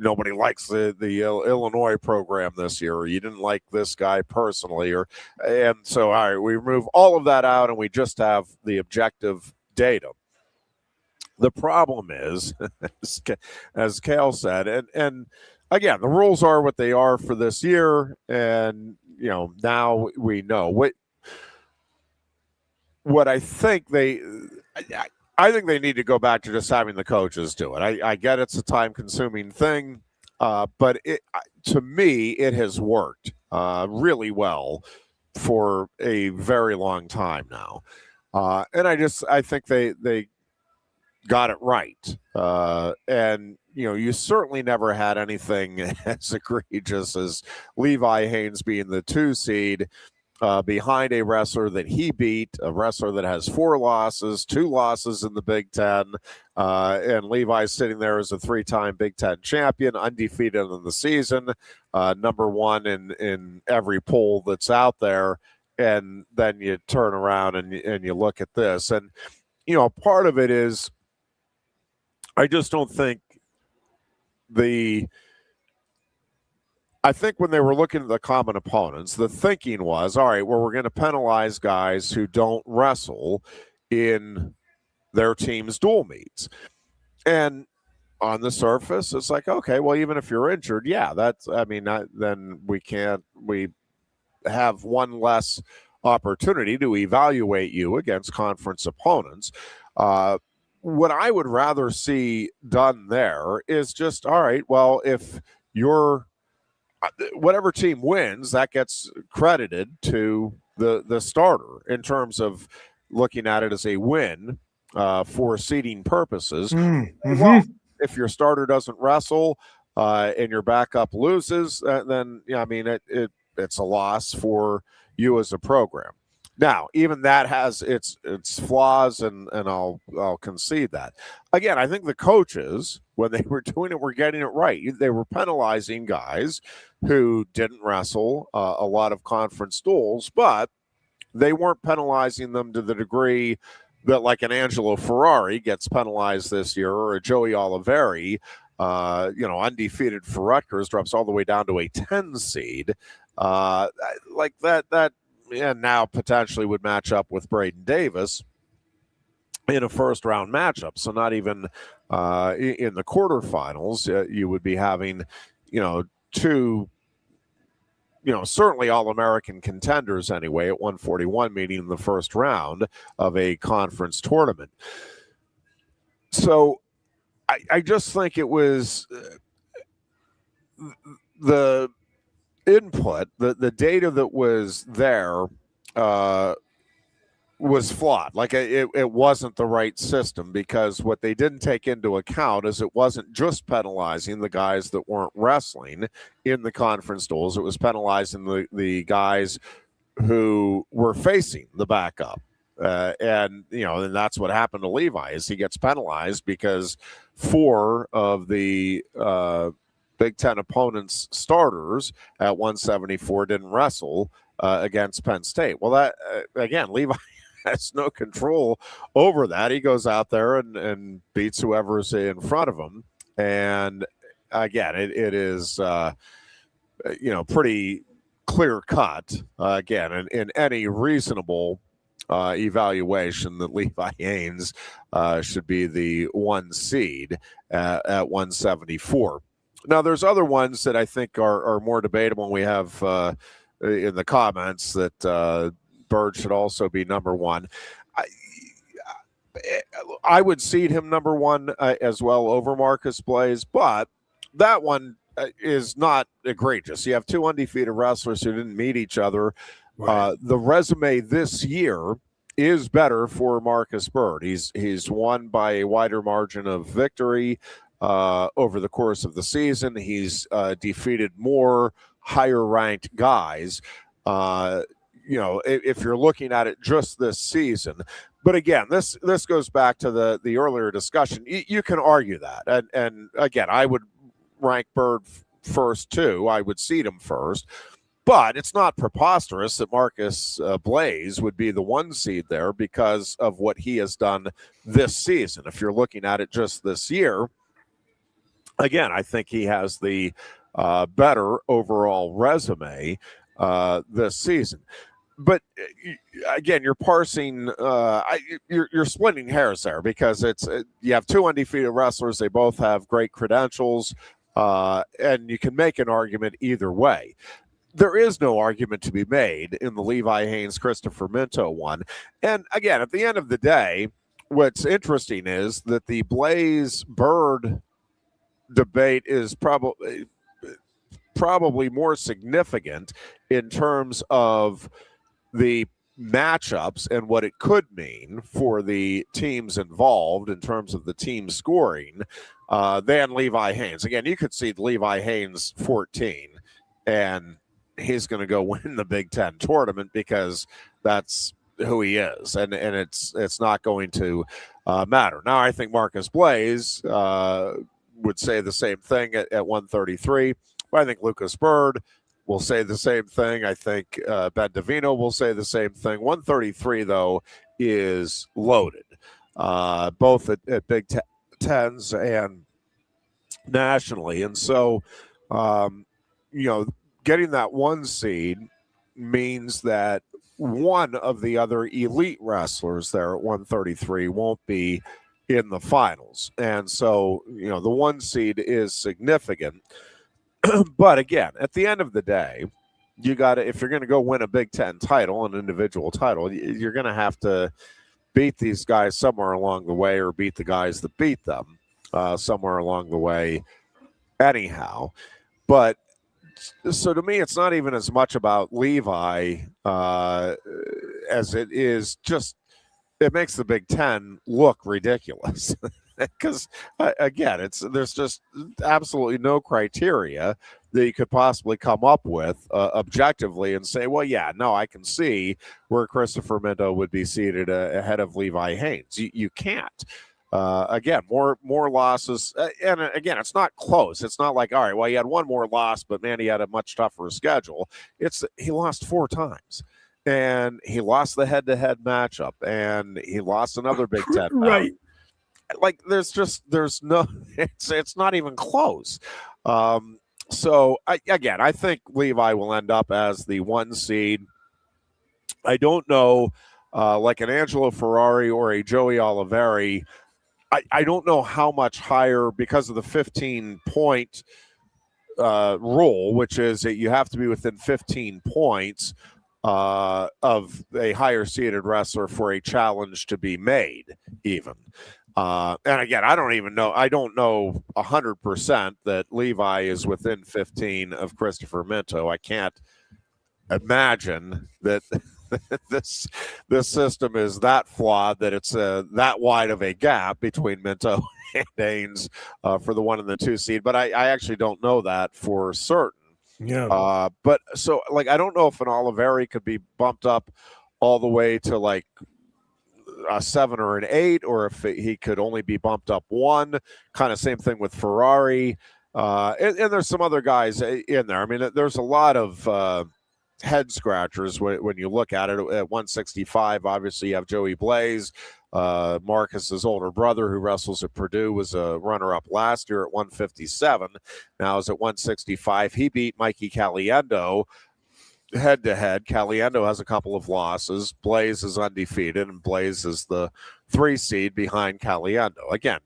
nobody likes the Illinois program this year, or you didn't like this guy personally. And so, all right, we remove all of that out and we just have the objective data. The problem is, as Cale said, and again, the rules are what they are for this year, and now we know what I think I think they need to go back to just having the coaches do it. I get it's a time-consuming thing, but to me, it has worked really well for a very long time now, and I think they got it right. And, you certainly never had anything as egregious as Levi Haynes being the 2 seed behind a wrestler that he beat, a wrestler that has 4 losses, 2 losses in the Big Ten. And Levi's sitting there as a 3-time Big Ten champion, undefeated in the season, number 1 in every poll that's out there. And then you turn around and you look at this. And, part of it is, I just don't think I think when they were looking at the common opponents, the thinking was, all right, well, we're going to penalize guys who don't wrestle in their team's dual meets. And on the surface, it's like, okay, well, even if you're injured, then we have one less opportunity to evaluate you against conference opponents. What I would rather see done there is just, all right, well, if whatever team wins, that gets credited to the starter in terms of looking at it as a win for seeding purposes. Mm-hmm. Well, if your starter doesn't wrestle and your backup loses, then it's a loss for you as a program. Now, even that has its flaws, and I'll concede that. Again, I think the coaches, when they were doing it, were getting it right. They were penalizing guys who didn't wrestle a lot of conference duels, but they weren't penalizing them to the degree that, like, an Angelo Ferrari gets penalized this year, or a Joey Oliveri, undefeated for Rutgers, drops all the way down to a 10 seed. Like that. And now potentially would match up with Braden Davis in a first-round matchup. So not even in the quarterfinals, you would be having, 2, certainly All-American contenders anyway at 141 meeting in the first round of a conference tournament. So I just think it was the input, the data that was there was flawed. Like, it wasn't the right system, because what they didn't take into account is it wasn't just penalizing the guys that weren't wrestling in the conference duels. It was penalizing the guys who were facing the backup. And that's what happened to Levi, is he gets penalized because 4 of the Big Ten opponents' starters at 174 didn't wrestle against Penn State. Well, that again, Levi has no control over that. He goes out there and beats whoever's in front of him. And again, it is pretty clear cut. Again, in any reasonable evaluation, that Levi Haynes should be the 1 seed at 174. Now, there's other ones that I think are more debatable. We have in the comments that Bird should also be number 1. I would seed him number 1 as well over Marcus Blaze, but that one is not egregious. You have 2 undefeated wrestlers who didn't meet each other Right. The resume this year is better for Marcus Bird. He's won by a wider margin of victory over the course of the season. He's defeated more higher-ranked guys. If you're looking at it just this season. But again, this goes back to the earlier discussion. You can argue that, and again, I would rank Bird first too. I would seed him first. But it's not preposterous that Marcus Blaze would be the 1 seed there because of what he has done this season. If you're looking at it just this year, again, I think he has the better overall resume this season. But again, you're parsing, you're splitting hairs there because you have 2 undefeated wrestlers. They both have great credentials, and you can make an argument either way. There is no argument to be made in the Levi Haynes-Christopher Minto one. And again, at the end of the day, what's interesting is that the Blaze-Bird debate is probably more significant in terms of the matchups and what it could mean for the teams involved in terms of the team scoring than Levi Haynes. Again, you could see Levi Haynes 14 and he's going to go win the Big Ten tournament because that's who he is, and it's not going to matter. Now, I think Marcus Blaze would say the same thing at 133. But I think Lucas Bird will say the same thing. I think Ben Davino will say the same thing. 133, though, is loaded, both at Big Tens and nationally. And so, getting that 1 seed means that one of the other elite wrestlers there at 133 won't be in the finals. And so, the 1 seed is significant. But again, at the end of the day, you got to, if you're going to go win a Big Ten title, an individual title, you're going to have to beat these guys somewhere along the way, or beat the guys that beat them somewhere along the way anyhow. But so to me, it's not even as much about Levi as it is just, it makes the Big Ten look ridiculous. Because again, there's just absolutely no criteria that you could possibly come up with objectively and say, well, yeah, no, I can see where Christopher Minto would be seated ahead of Levi Haynes. You can't. Again, more losses, and again, it's not close. It's not like, all right, well, he had 1 more loss, but man, he had a much tougher schedule. He lost 4 times. And he lost the head-to-head matchup, and he lost another Big Ten matchup. Right. Like there's no, it's not even close. So I think Levi will end up as the 1 seed. I don't know, like an Angelo Ferrari or a Joey Oliveri, I don't know how much higher, because of the 15-point rule, which is that you have to be within 15 points of a higher seeded wrestler for a challenge to be made even. And again, I don't know 100% that Levi is within 15 of Christopher Minto. I can't imagine that this system is that flawed that it's that wide of a gap between Minto and Haynes for the 1 and the 2 seed. But I actually don't know that for certain. Yeah. But so, like, I don't know if an Oliveri could be bumped up all the way to like a 7 or an 8, or if he could only be bumped up 1. Kind of same thing with Ferrari. And there's some other guys in there. I mean, there's a lot of head scratchers when you look at it. At 165, obviously you have Joey Blaze. Marcus's older brother, who wrestles at Purdue, was a runner-up last year at 157. Now is at 165. He beat Mikey Caliendo head-to-head. Caliendo has a couple of losses. Blaze is undefeated, and Blaze is the 3 seed behind Caliendo. Again,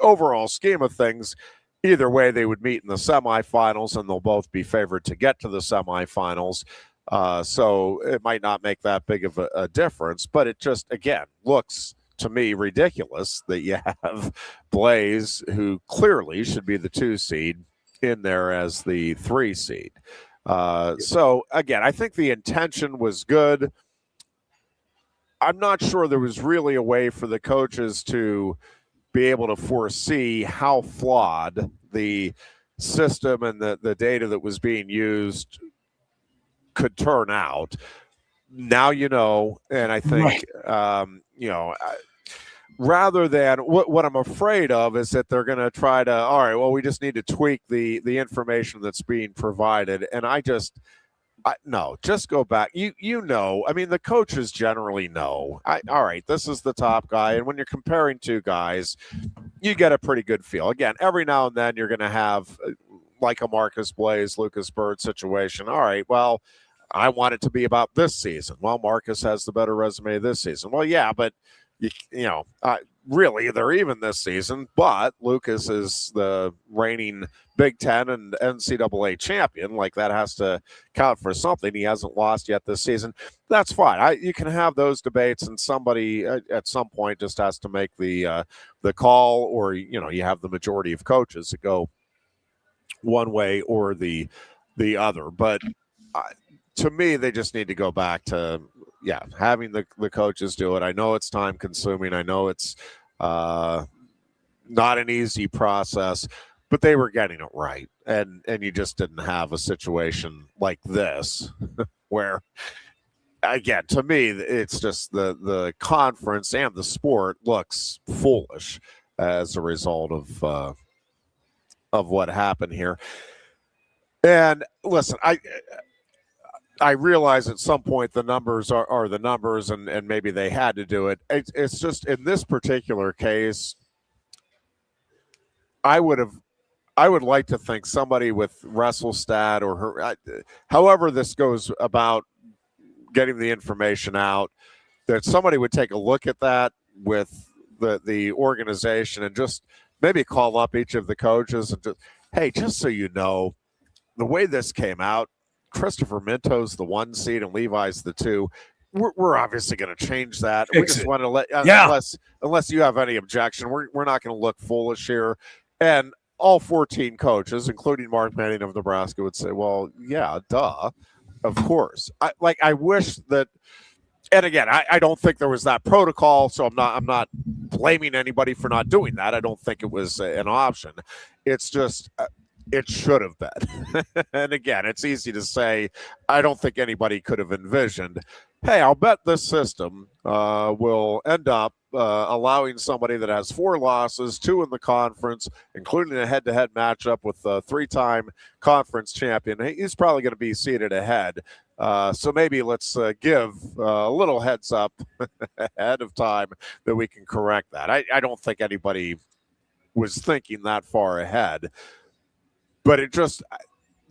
overall scheme of things, either way, they would meet in the semifinals, and they'll both be favored to get to the semifinals. So it might not make that big of a difference, but it just, again, looks to me ridiculous that you have Blaze, who clearly should be the 2 seed, in there as the 3 seed. So again, I think the intention was good. I'm not sure there was really a way for the coaches to be able to foresee how flawed the system and the data that was being used could turn out. Now you know, and I think rather than what I'm afraid of is that they're going to try to, all right, well, we just need to tweak the information that's being provided, and no, just go back. You know, I mean, the coaches generally know. All right, this is the top guy, and when you're comparing two guys, you get a pretty good feel. Again, every now and then you're going to have like a Marcus Blaze, Lucas Bird situation. All right, well, I want it to be about this season. Well, Marcus has the better resume this season. Well, yeah, but really, they're even this season, but Lucas is the reigning Big Ten and NCAA champion. Like, that has to count for something. He hasn't lost yet this season. That's fine. You can have those debates, and somebody at some point just has to make the call, or, you have the majority of coaches that go one way or the other. But to me, they just need to go back to having the coaches do it. I know it's time consuming. I know it's not an easy process, but they were getting it right. And you just didn't have a situation like this where, again, to me, it's just the conference and the sport looks foolish as a result of what happened here. And listen, I realize at some point the numbers are the numbers, and maybe they had to do it. It's just in this particular case, I would like to think somebody with WrestleStat or however this goes about getting the information out, that somebody would take a look at that with the organization and just maybe call up each of the coaches and just, hey, just so you know, the way this came out, Christopher Minto's the 1 seed and Levi's the 2. We're obviously going to change that. We just want to let, unless you have any objection, we're not going to look foolish here. And all 14 coaches, including Mark Manning of Nebraska, would say, well, yeah, duh, of course. I wish that, and again, I don't think there was that protocol, so I'm not blaming anybody for not doing that. I don't think it was an option. It's just it should have been. And again, it's easy to say, I don't think anybody could have envisioned, hey, I'll bet this system will end up allowing somebody that has 4 losses, 2 in the conference, including a head-to-head matchup with a 3-time conference champion. He's probably going to be seated ahead. So maybe let's give a little heads up ahead of time that we can correct that. I don't think anybody was thinking that far ahead. But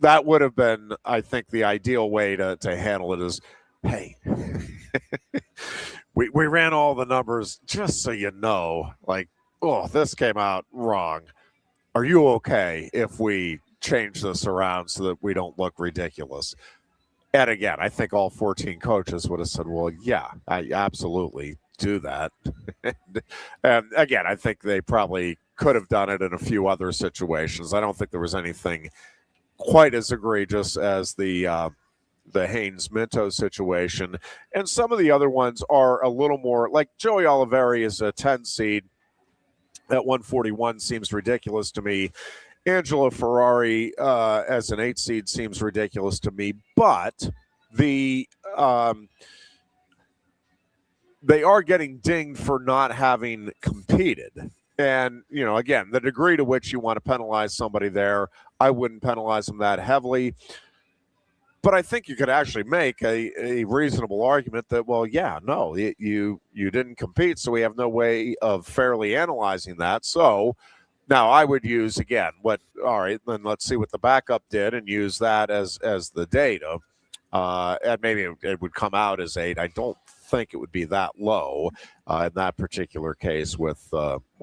that would have been, I think, the ideal way to handle it is, hey, we ran all the numbers just so you know, like, oh, this came out wrong. Are you okay if we change this around so that we don't look ridiculous? And again, I think all 14 coaches would have said, well, yeah, I absolutely do that. And again, I think they probably could have done it in a few other situations. I don't think there was anything quite as egregious as the Haynes-Minto situation. And some of the other ones are a little more, like Joey Oliveri is a 10 seed at 141 seems ridiculous to me. Angelo Ferrari as an 8 seed seems ridiculous to me, but they are getting dinged for not having competed. And, again, the degree to which you want to penalize somebody there, I wouldn't penalize them that heavily. But I think you could actually make a reasonable argument that, well, yeah, no, you didn't compete, so we have no way of fairly analyzing that. So now I would use, again, all right, then let's see what the backup did and use that as the data. And maybe it would come out as 8. I don't think it would be that low in that particular case with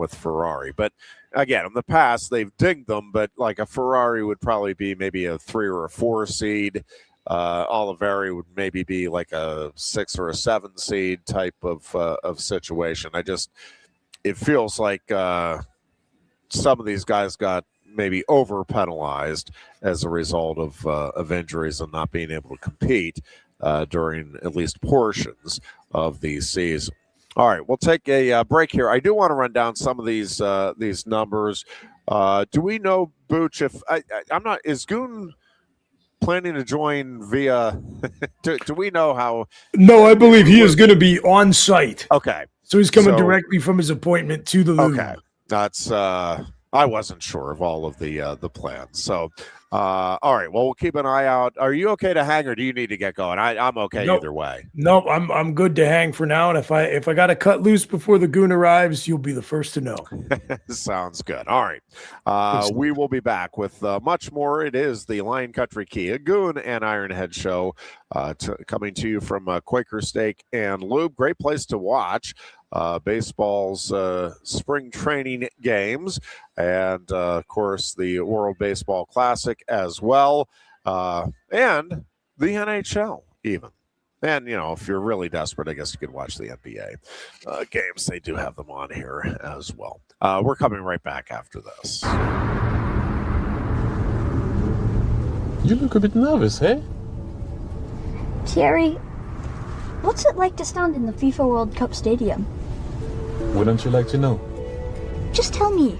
Ferrari. But again, in the past, they've dinged them, but like a Ferrari would probably be maybe a 3 or a 4 seed. Oliveri would maybe be like a 6 or a 7 seed type of situation. It feels like some of these guys got maybe over penalized as a result of injuries and not being able to compete during at least portions of the season. All right, we'll take a break here. I do want to run down some of these numbers. Do we know, Booch, if I'm not, is Goon planning to join via, do we know how? No, I believe he is going to be on site. Okay. So he's coming directly from his appointment to the Lube. Okay. That's, I wasn't sure of all of the plans. So, all right. Well, we'll keep an eye out. Are you okay to hang, or do you need to get going? I'm okay either way. Nope, I'm good to hang for now. And if I got to cut loose before the Goon arrives, you'll be the first to know. Sounds good. All right. We will be back with much more. It is the Lion Country Kia Goon and Ironhead show coming to you from Quaker Steak and Lube. Great place to watch baseball's spring training games, and of course the World Baseball Classic as well, and the NHL even. And, you know, if you're really desperate, I guess you could watch the NBA games. They do have them on here as well. We're coming right back after this. You look a bit nervous, eh? Thierry, what's it like to stand in the FIFA World Cup stadium? Wouldn't you like to know? Just tell me.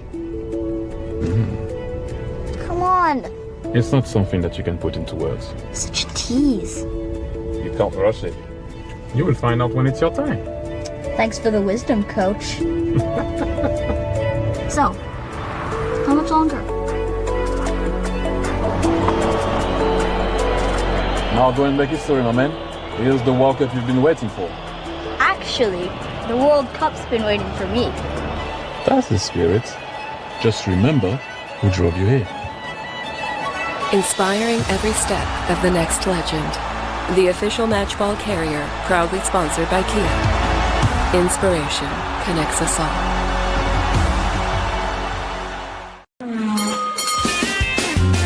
Come on. It's not something that you can put into words. Such a tease. You can't rush it. You will find out when it's your time. Thanks for the wisdom, coach. So, how much longer? Now go and make history, my man. Here's the World Cup you've been waiting for. Actually, the World Cup's been waiting for me. That's the spirit. Just remember who drove you here. Inspiring every step of the next legend. The official matchball carrier, proudly sponsored by Kia. Inspiration connects us all.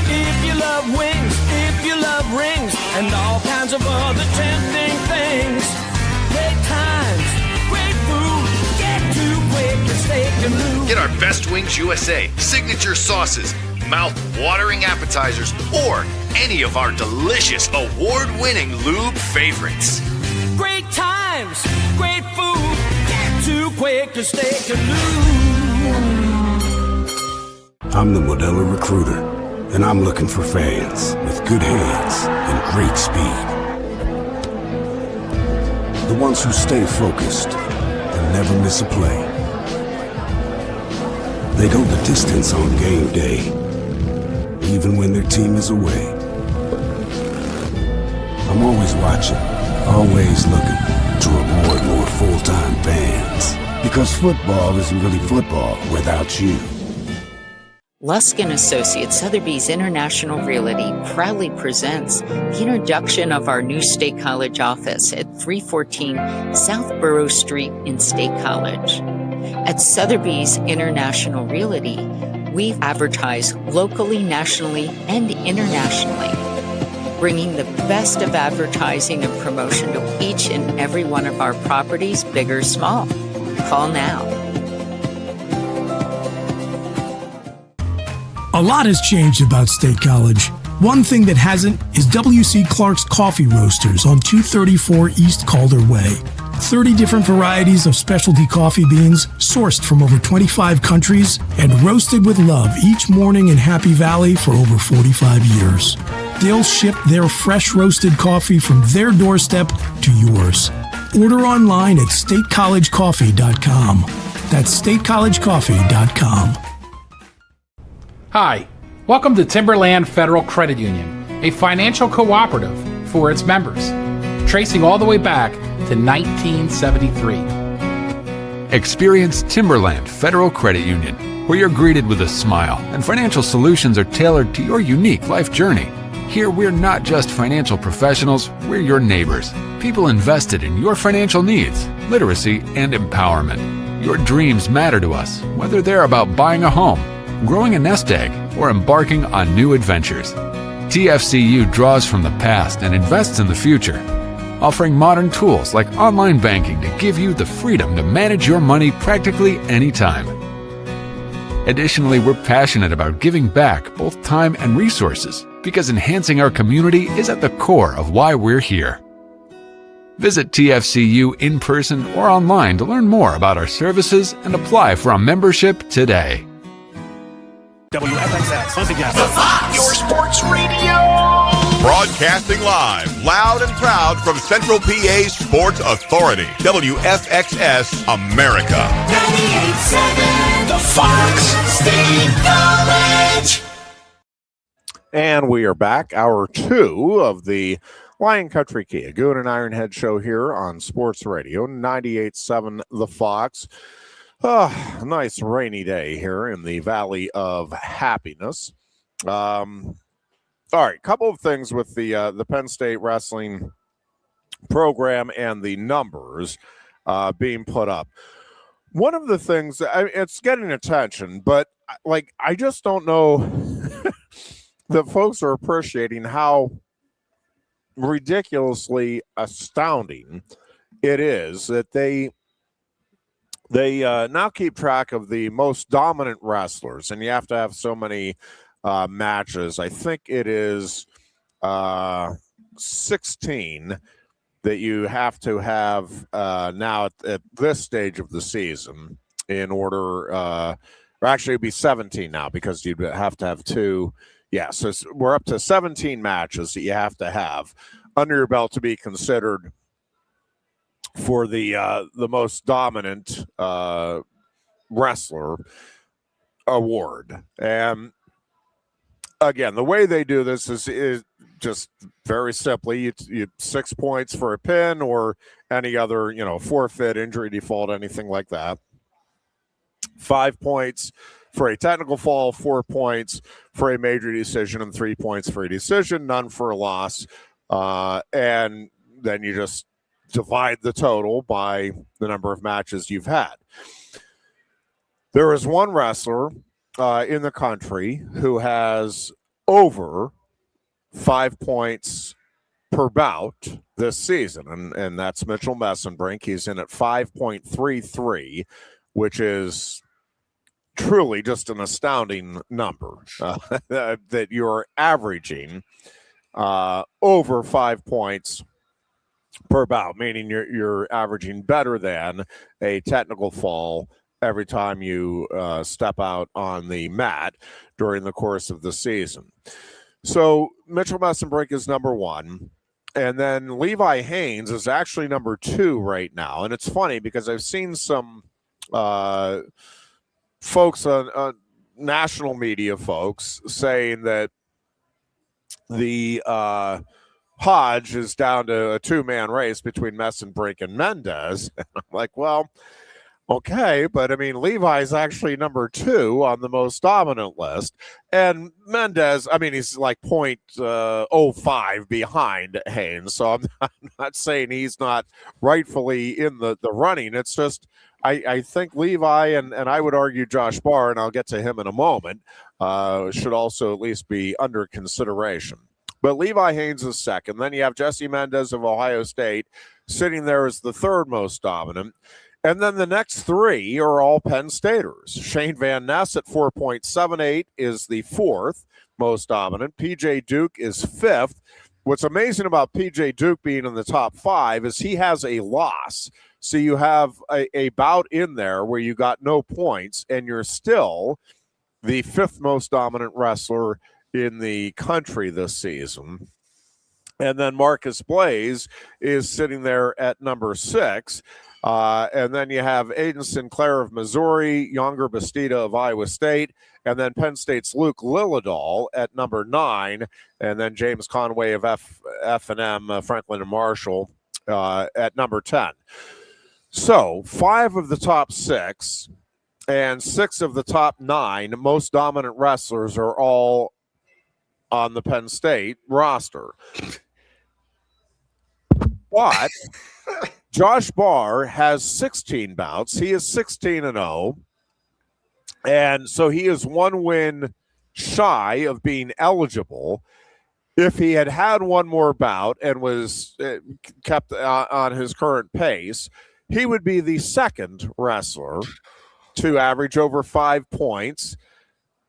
If you love wings, if you love rings, and all kinds of other tempting things, great times, great food, get to Quaker Steak Lube. Get our Best Wings USA signature sauces, mouth-watering appetizers, or any of our delicious award-winning lube favorites. Great times, great food, get to Quaker Steak Lube. I'm the Modelo Recruiter, and I'm looking for fans with good hands and great speed. The ones who stay focused and never miss a play. They go the distance on game day, even when their team is away. I'm always watching, always looking to reward more full-time fans. Because football isn't really football without you. Lusk & Associates Sotheby's International Realty proudly presents the introduction of our new State College office at 314 South Borough Street in State College. At Sotheby's International Realty, we advertise locally, nationally, and internationally, bringing the best of advertising and promotion to each and every one of our properties, big or small. Call now. A lot has changed about State College. One thing that hasn't is W.C. Clark's Coffee Roasters on 234 East Calder Way. 30 different varieties of specialty coffee beans sourced from over 25 countries and roasted with love each morning in Happy Valley for over 45 years. They'll ship their fresh roasted coffee from their doorstep to yours. Order online at statecollegecoffee.com. That's statecollegecoffee.com. Hi, welcome to Timberland Federal Credit Union, a financial cooperative for its members, tracing all the way back to 1973. Experience Timberland Federal Credit Union, where you're greeted with a smile and financial solutions are tailored to your unique life journey. Here, we're not just financial professionals, we're your neighbors, people invested in your financial needs, literacy, and empowerment. Your dreams matter to us, whether they're about buying a home, growing a nest egg, or embarking on new adventures. TFCU draws from the past and invests in the future, offering modern tools like online banking to give you the freedom to manage your money practically anytime. Additionally, we're passionate about giving back both time and resources because enhancing our community is at the core of why we're here. Visit TFCU in person or online to learn more about our services and apply for a membership today. WFXX, once again, the Fox, your sports radio. Broadcasting live, loud and proud from Central PA's Sports Authority, WFXS America. 98.7, the Fox State College. And we are back, hour 2 of the Lion Country Kia Goon and Ironhead show here on Sports Radio, 98.7 The Fox. A nice rainy day here in the Valley of Happiness. All right, couple of things with the Penn State Wrestling program and the numbers being put up. One of the things, it's getting attention, but I just don't know that folks are appreciating how ridiculously astounding it is that they now keep track of the most dominant wrestlers, and you have to have so many matches. I think it is 16 that you have to have now at this stage of the season in order, or actually it'd be 17 now because you'd have to have 2. Yeah, so we're up to 17 matches that you have to have under your belt to be considered for the most dominant wrestler award. And again, the way they do this is just very simply you 6 points for a pin or any other, forfeit, injury default, anything like that. 5 points for a technical fall, 4 points for a major decision, and 3 points for a decision, none for a loss. And then you just divide the total by the number of matches you've had. There is one wrestler in the country who has over 5 points per bout this season, and that's Mitchell Messenbrink. He's in at 5.33, which is truly just an astounding number that you're averaging over 5 points per bout, meaning you're averaging better than a technical fall every time you step out on the mat during the course of the season. So Mitchell Messenbrink is number 1. And then Levi Haynes is actually number 2 right now. And it's funny because I've seen some folks on national media folks saying that the Hodge is down to a 2-man race between Messenbrink and Mendez. And I'm like, well, okay, but I mean, Levi's actually number 2 on the most dominant list. And Mendez, I mean, he's like 0.05 behind Haynes. So I'm not saying he's not rightfully in the running. It's just, I think Levi and I would argue Josh Barr, and I'll get to him in a moment, should also at least be under consideration. But Levi Haynes is second. Then you have Jesse Mendez of Ohio State sitting there as the 3rd most dominant. And then the next 3 are all Penn Staters. Shane Van Ness at 4.78 is the 4th most dominant. PJ Duke is 5th. What's amazing about PJ Duke being in the top 5 is he has a loss. So you have a bout in there where you got no points, and you're still the 5th most dominant wrestler in the country this season. And then Marcus Blaze is sitting there at number 6. And then you have Aiden Sinclair of Missouri, Younger Bastida of Iowa State, and then Penn State's Luke Lillidahl at number 9, and then James Conway of F&M, Franklin and Marshall at number 10. So 5 of the top 6 and 6 of the top 9 most dominant wrestlers are all on the Penn State roster. But Josh Barr has 16 bouts. He is 16-0. And so he is 1 win shy of being eligible. If he had had 1 more bout and was kept on his current pace, he would be the 2nd wrestler to average over 5 points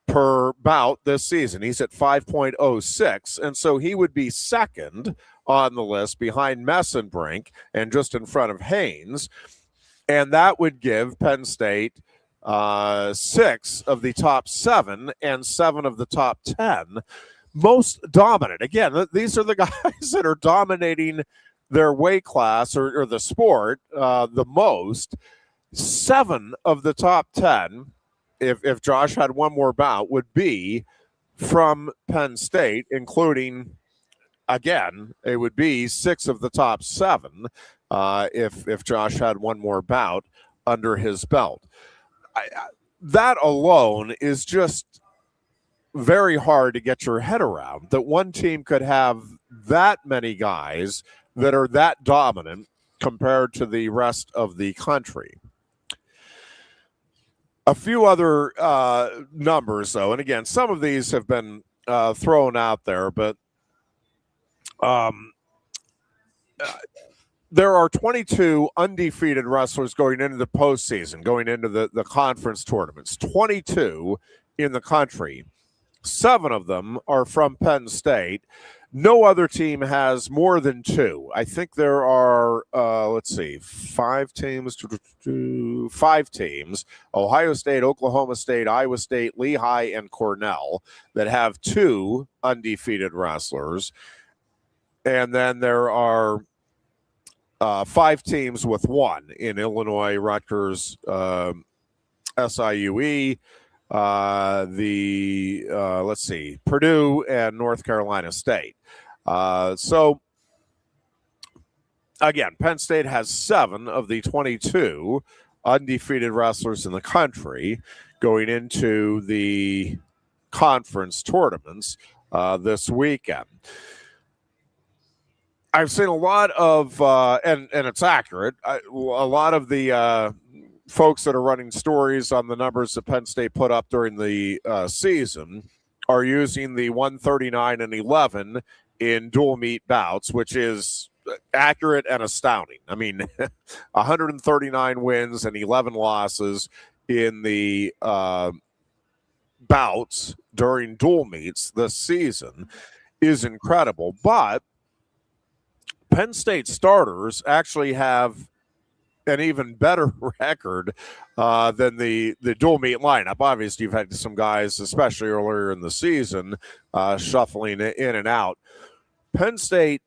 per bout this season. He's at 5.06, and so he would be second on the list behind Messenbrink and just in front of Haynes, and that would give Penn State 6 of the top 7 and 7 of the top 10 most dominant. Again, these are the guys that are dominating their weight class or the sport the most. 7 of the top 10, if Josh had one more bout, would be from Penn State, including, again, it would be 6 of the top 7 if Josh had one more bout under his belt. That alone is just very hard to get your head around, that one team could have that many guys that are that dominant compared to the rest of the country. A few other numbers, though, and again, some of these have been thrown out there, but there are 22 undefeated wrestlers going into the postseason, going into the conference tournaments. 22 in the country. 7 of them are from Penn State. No other team has more than 2. I think there are, 5 teams. 5 teams. Ohio State, Oklahoma State, Iowa State, Lehigh, and Cornell that have 2 undefeated wrestlers. And then there are 5 teams with 1 in Illinois, Rutgers, SIUE, Purdue, and North Carolina State. So, again, Penn State has 7 of the 22 undefeated wrestlers in the country going into the conference tournaments this weekend. I've seen a lot of, and it's accurate, a lot of the folks that are running stories on the numbers that Penn State put up during the season are using the 139 and 11 in dual meet bouts, which is accurate and astounding. I mean, 139 wins and 11 losses in the bouts during dual meets this season is incredible. But Penn State starters actually have an even better record than the dual meet lineup. Obviously, you've had some guys, especially earlier in the season, shuffling in and out. Penn State,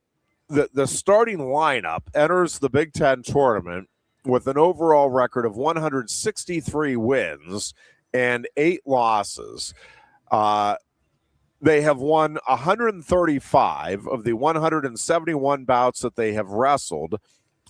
the starting lineup enters the Big Ten tournament with an overall record of 163 wins and 8 losses. They have won 135 of the 171 bouts that they have wrestled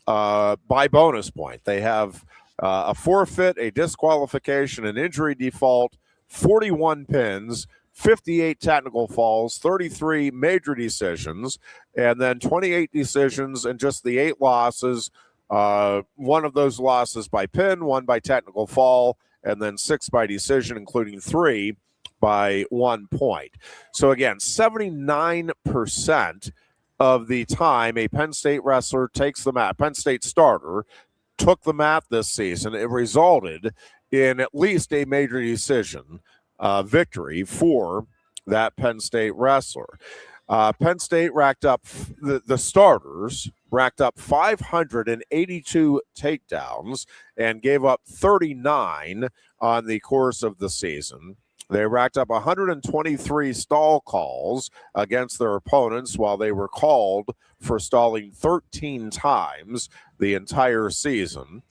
by bonus point. They have a forfeit, a disqualification, an injury default, 41 pins, 58 technical falls, 33 major decisions, and then 28 decisions and just the 8 losses. One of those losses by pin, 1 by technical fall, and then 6 by decision, including 3 by 1 point. So again, 79% of the time a Penn State wrestler takes the mat, Penn State starter took the mat this season, it resulted in at least a major decision victory for that Penn State wrestler. Penn State racked up, the starters racked up 582 takedowns and gave up 39 on the course of the season. They racked up 123 stall calls against their opponents while they were called for stalling 13 times the entire season.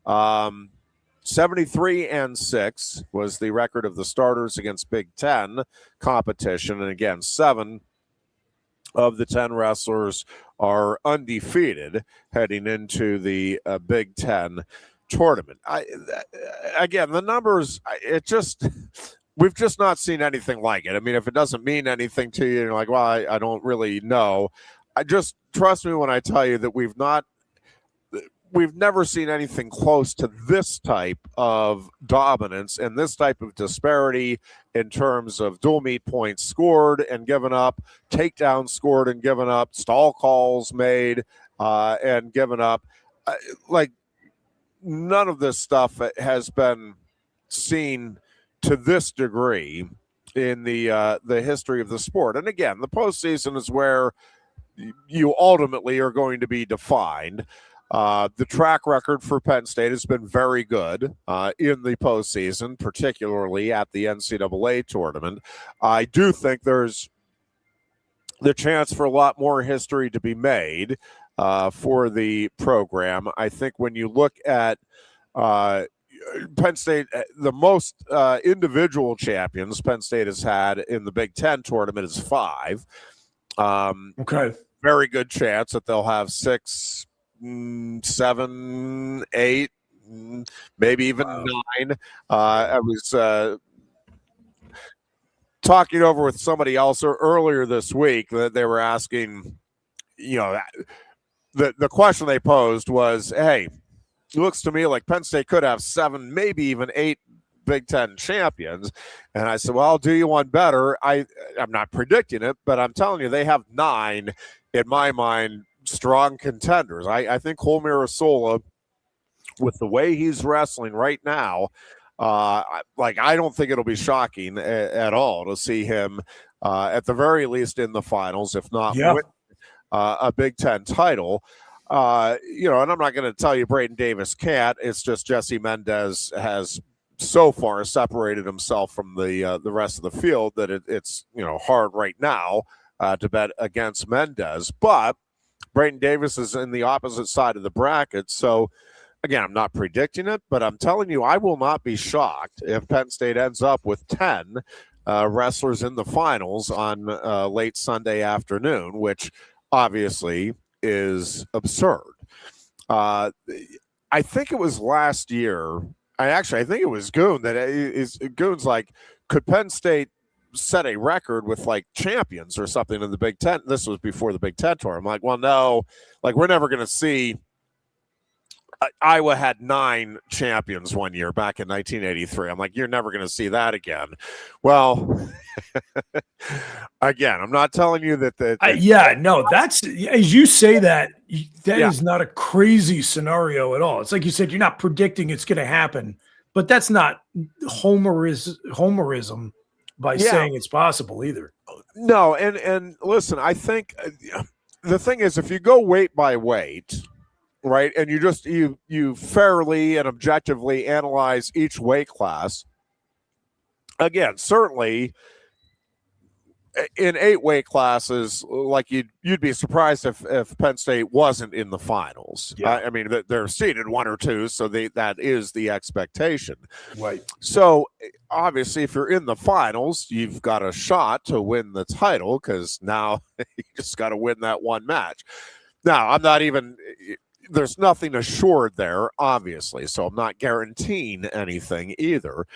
73-6 was the record of the starters against Big Ten competition. And again, 7 of the 10 wrestlers are undefeated heading into the Big Ten tournament. Again, the numbers, we've just not seen anything like it. I mean, if it doesn't mean anything to you, you're like, well, I don't really know. Just trust me when I tell you that we've never seen anything close to this type of dominance and this type of disparity in terms of dual meet points scored and given up, takedowns scored and given up, stall calls made and given up. Like, none of this stuff has been seen to this degree in the history of the sport. And again, the postseason is where you ultimately are going to be defined. The track record for Penn State has been very good in the postseason, particularly at the NCAA tournament. I do think there's the chance for a lot more history to be made for the program. I think when you look at Penn State, the most individual champions Penn State has had in the Big Ten tournament is 5. Okay. Very good chance that they'll have 6, 7, 8, maybe even 9. I was talking over with somebody else earlier this week that they were asking, the question they posed was, hey, it looks to me like Penn State could have 7, maybe even 8 Big Ten champions. And I said, well, I'll do you one better. I'm not predicting it, but I'm telling you, they have 9, in my mind, strong contenders. I think Cole Mirasola, with the way he's wrestling right now, I don't think it'll be shocking at all to see him at the very least in the finals, if not win a Big Ten title. And I'm not going to tell you Braden Davis can't. It's just Jesse Mendez has so far separated himself from the rest of the field that it's hard right now to bet against Mendez. But Braden Davis is in the opposite side of the bracket. So, again, I'm not predicting it, but I'm telling you, I will not be shocked if Penn State ends up with 10 wrestlers in the finals on late Sunday afternoon, which obviously is absurd. I think it was last year. I think it was Goon Goon's like, could Penn State set a record with like champions or something in the Big Ten? This was before the Big Ten tour. I'm like, well, no, like we're never going to see. Iowa had 9 champions one year back in 1983. I'm like, you're never going to see that again. Well, again, I'm not telling you that. That's, as you say that is not a crazy scenario at all. It's like you said, you're not predicting it's going to happen, but that's not homerism by saying it's possible either. No, and listen, I think the thing is, if you go weight by weight, right, and you fairly and objectively analyze each weight class, again, certainly in 8 weight classes, like you'd be surprised if Penn State wasn't in the finals. I mean, they're seeded 1 or 2, so that is the expectation. Right. So obviously, if you're in the finals, you've got a shot to win the title because now you just got to win that one match. Now, I'm not even. There's nothing assured there, obviously, so I'm not guaranteeing anything either.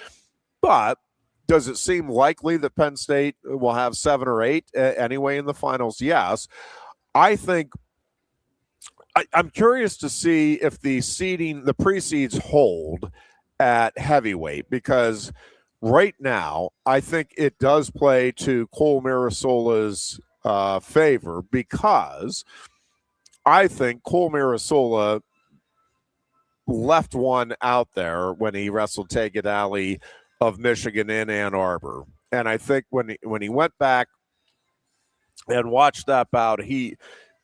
But does it seem likely that Penn State will have 7 or 8 anyway in the finals? Yes. I think I'm curious to see if the pre-seeds hold at heavyweight, because right now I think it does play to Cole Mirasola's favor, because I think Cole Mirasola left one out there when he wrestled Tay Gadali of Michigan in Ann Arbor. And I think when he went back and watched that bout, he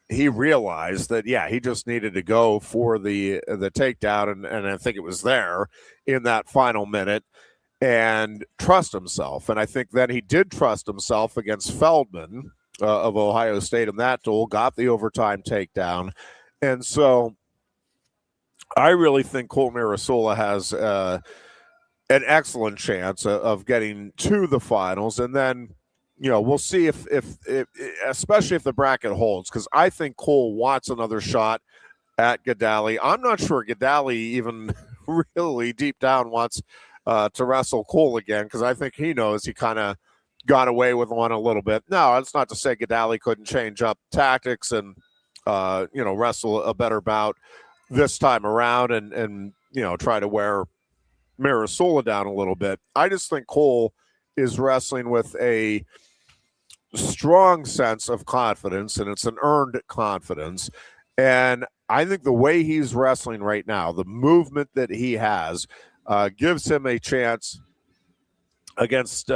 realized that, he just needed to go for the takedown, and I think it was there in that final minute, and trust himself. And I think then he did trust himself against Feldman of Ohio State in that duel, got the overtime takedown. And so I really think Cole Mirasola has an excellent chance of getting to the finals. And then, we'll see if especially if the bracket holds, because I think Cole wants another shot at Gadali. I'm not sure Gadali even really deep down wants to wrestle Cole again, because I think he knows he kind of got away with one a little bit. No, it's not to say Gadali couldn't change up tactics and wrestle a better bout this time around and try to wear Mirasola down a little bit. I just think Cole is wrestling with a strong sense of confidence, and it's an earned confidence. And I think the way he's wrestling right now, the movement that he has, gives him a chance against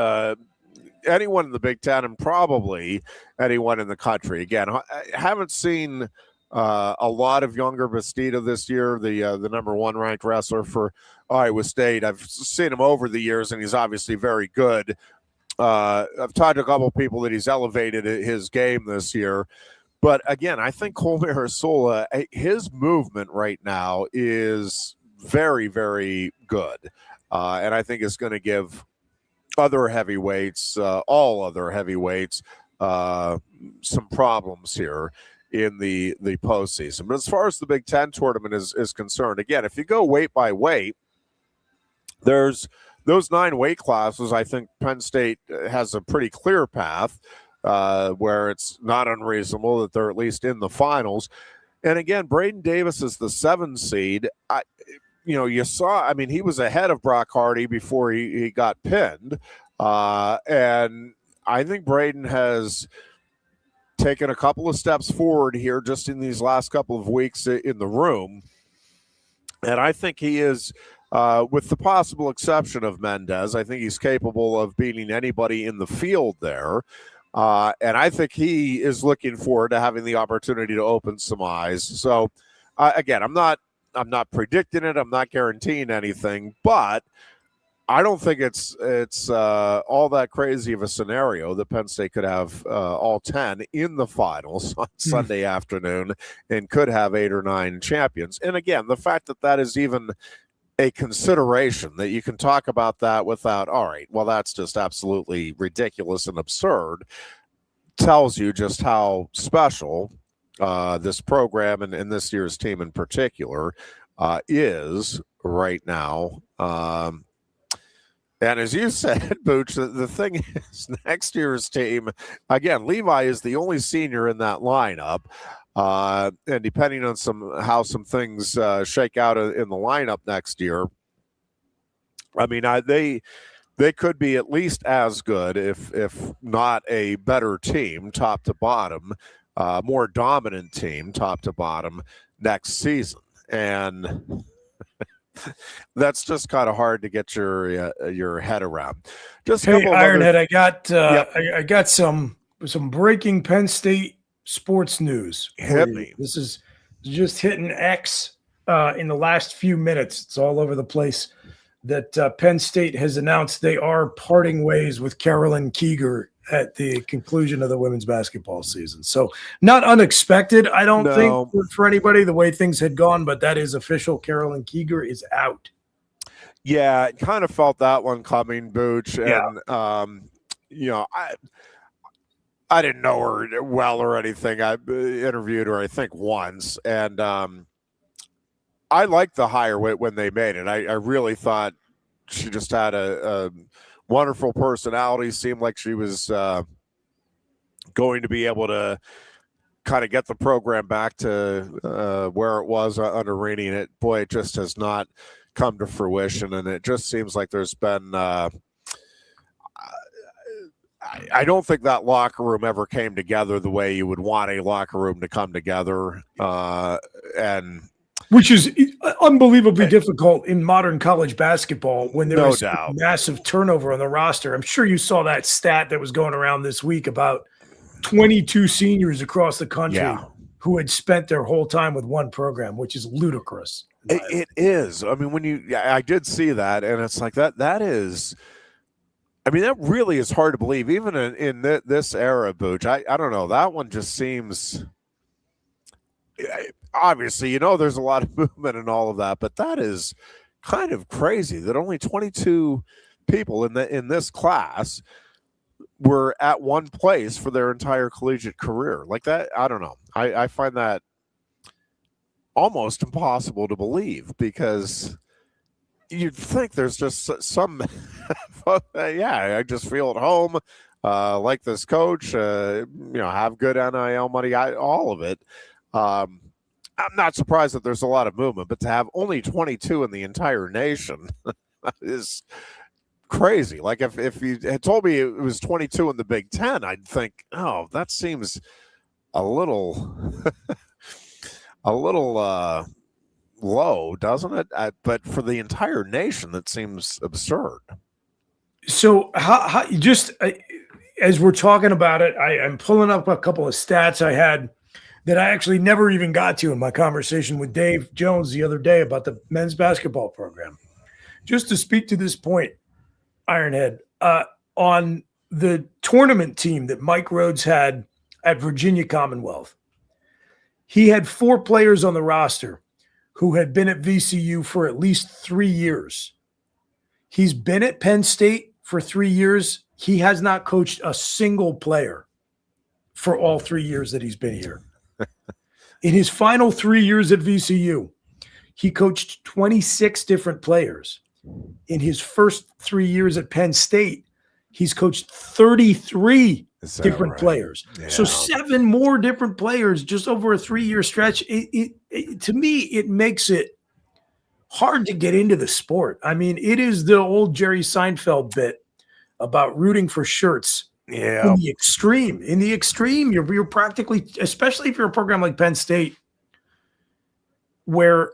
anyone in the Big Ten and probably anyone in the country. Again, I haven't seen a lot of younger Bastida this year, the number 1 ranked wrestler for Iowa State. I've seen him over the years, and he's obviously very good. I've talked to a couple of people that he's elevated his game this year. But again, I think Cole Marasola, his movement right now is very, very good. And I think it's going to give other heavyweights, all other heavyweights, some problems here in the postseason. But as far as the Big Ten tournament is concerned, again, if you go weight by weight, there's those 9 weight classes. I think Penn State has a pretty clear path where it's not unreasonable that they're at least in the finals. And again, Braden Davis is the 7 seed. You saw, I mean, he was ahead of Brock Hardy before he got pinned. And I think Braden has taken a couple of steps forward here just in these last couple of weeks in the room. And I think he is, with the possible exception of Mendez, I think he's capable of beating anybody in the field there. And I think he is looking forward to having the opportunity to open some eyes. So, again, I'm not predicting it. I'm not guaranteeing anything, but I don't think it's all that crazy of a scenario that Penn State could have all 10 in the finals on Sunday afternoon and could have 8 or 9 champions. And again, the fact that is even a consideration, that you can talk about that without, all right, well, that's just absolutely ridiculous and absurd, tells you just how special this program and this year's team in particular is right now. And as you said, Booch, the thing is, next year's team, again, Levi is the only senior in that lineup. And depending on how some things shake out in the lineup next year, I mean, they could be at least as good, if not a better team, top to bottom, more dominant team, top to bottom, next season. And that's just kind of hard to get your head around. Just hey, Ironhead, I got some breaking Penn State sports news. Hit me. This is just hitting X in the last few minutes. It's all over the place that Penn State has announced they are parting ways with Carolyn Keeger at the conclusion of the women's basketball season. So not unexpected, I don't think, for anybody, the way things had gone, but that is official. Carolyn Keeger is out. Yeah, I kind of felt that one coming, Booch. And, I didn't know her well or anything. I interviewed her, I think, once. And I liked the hire when they made it. I really thought she just had a wonderful personality. Seemed like she was going to be able to kind of get the program back to where it was under Rainey. And it just has not come to fruition. And it just seems like there's been I don't think that locker room ever came together the way you would want a locker room to come together. And which is unbelievably difficult in modern college basketball when there is massive turnover on the roster. I'm sure you saw that stat that was going around this week about 22 seniors across the country who had spent their whole time with one program, which is ludicrous. It is. I mean, I did see that, and it's like that is. I mean, that really is hard to believe, even in this era, Booch. I don't know. That one just seems. Obviously, there's a lot of movement and all of that, but that is kind of crazy that only 22 people in this class were at one place for their entire collegiate career. Like that, I don't know. I find that almost impossible to believe, because you'd think there's just some I just feel at home, like this coach, have good NIL money, all of it. I'm not surprised that there's a lot of movement, but to have only 22 in the entire nation is crazy. Like if you had told me it was 22 in the Big Ten, I'd think, oh, that seems a little low, doesn't it? But for the entire nation, that seems absurd. So how just as we're talking about it, I'm pulling up a couple of stats I had that I actually never even got to in my conversation with Dave Jones the other day about the men's basketball program. Just to speak to this point, Ironhead, on the tournament team that Mike Rhodes had at Virginia Commonwealth, he had 4 players on the roster who had been at VCU for at least 3 years. He's been at Penn State for 3 years. He has not coached a single player for all 3 years that he's been here. In his final 3 years at VCU, he coached 26 different players. In his first 3 years at Penn State, he's coached 33 different players. Yeah. So 7 more different players just over a 3-year stretch. To me, it makes it hard to get into the sport. I mean, it is the old Jerry Seinfeld bit about rooting for shirts. Yeah. In the extreme, you're practically, especially if you're a program like Penn State, where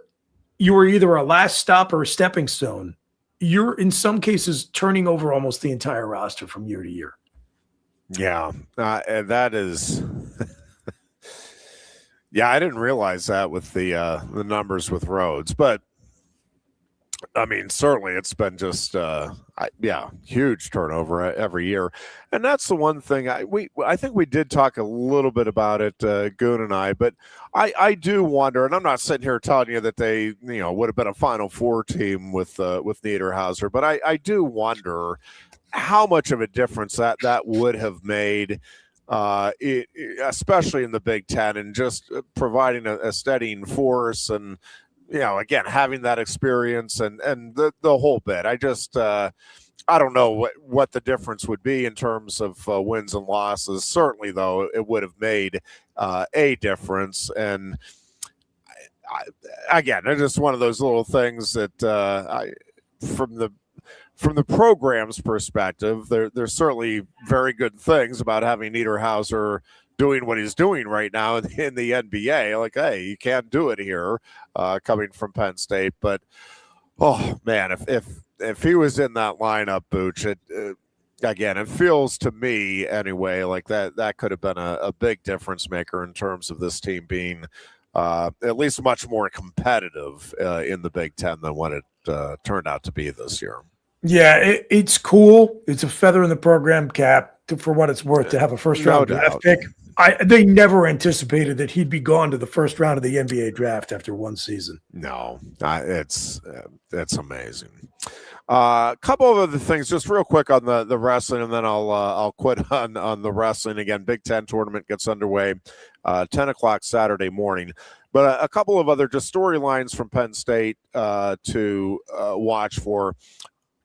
you were either a last stop or a stepping stone, you're in some cases turning over almost the entire roster from year to year. Yeah. And that is, yeah, I didn't realize that with the numbers with Rhodes, but I mean, certainly it's been just, huge turnover every year. And that's the one thing I think we did talk a little bit about it, Goon and I, but I do wonder, and I'm not sitting here telling you that they, would have been a Final Four team with Niederhauser, but I do wonder how much of a difference that would have made, especially in the Big Ten, and just providing a steadying force and, again, having that experience and the whole bit. I just, I don't know what the difference would be in terms of wins and losses. Certainly, though, it would have made a difference. And again, it's just one of those little things that from the program's perspective, there's certainly very good things about having Niederhauser doing what he's doing right now in the NBA. Like, hey, you can't do it here, coming from Penn State. But, oh, man, if he was in that lineup, Booch, again, it feels to me anyway like that could have been a big difference maker in terms of this team being at least much more competitive in the Big Ten than what it turned out to be this year. Yeah, it's cool. It's a feather in the program cap for what it's worth to have a first-round draft pick. They never anticipated that he'd be gone to the first round of the NBA draft after one season. No, it's amazing. A couple of other things, just real quick on the wrestling, and then I'll quit on the wrestling again. Big Ten tournament gets underway 10 o'clock Saturday morning. But a couple of other just storylines from Penn State to watch for.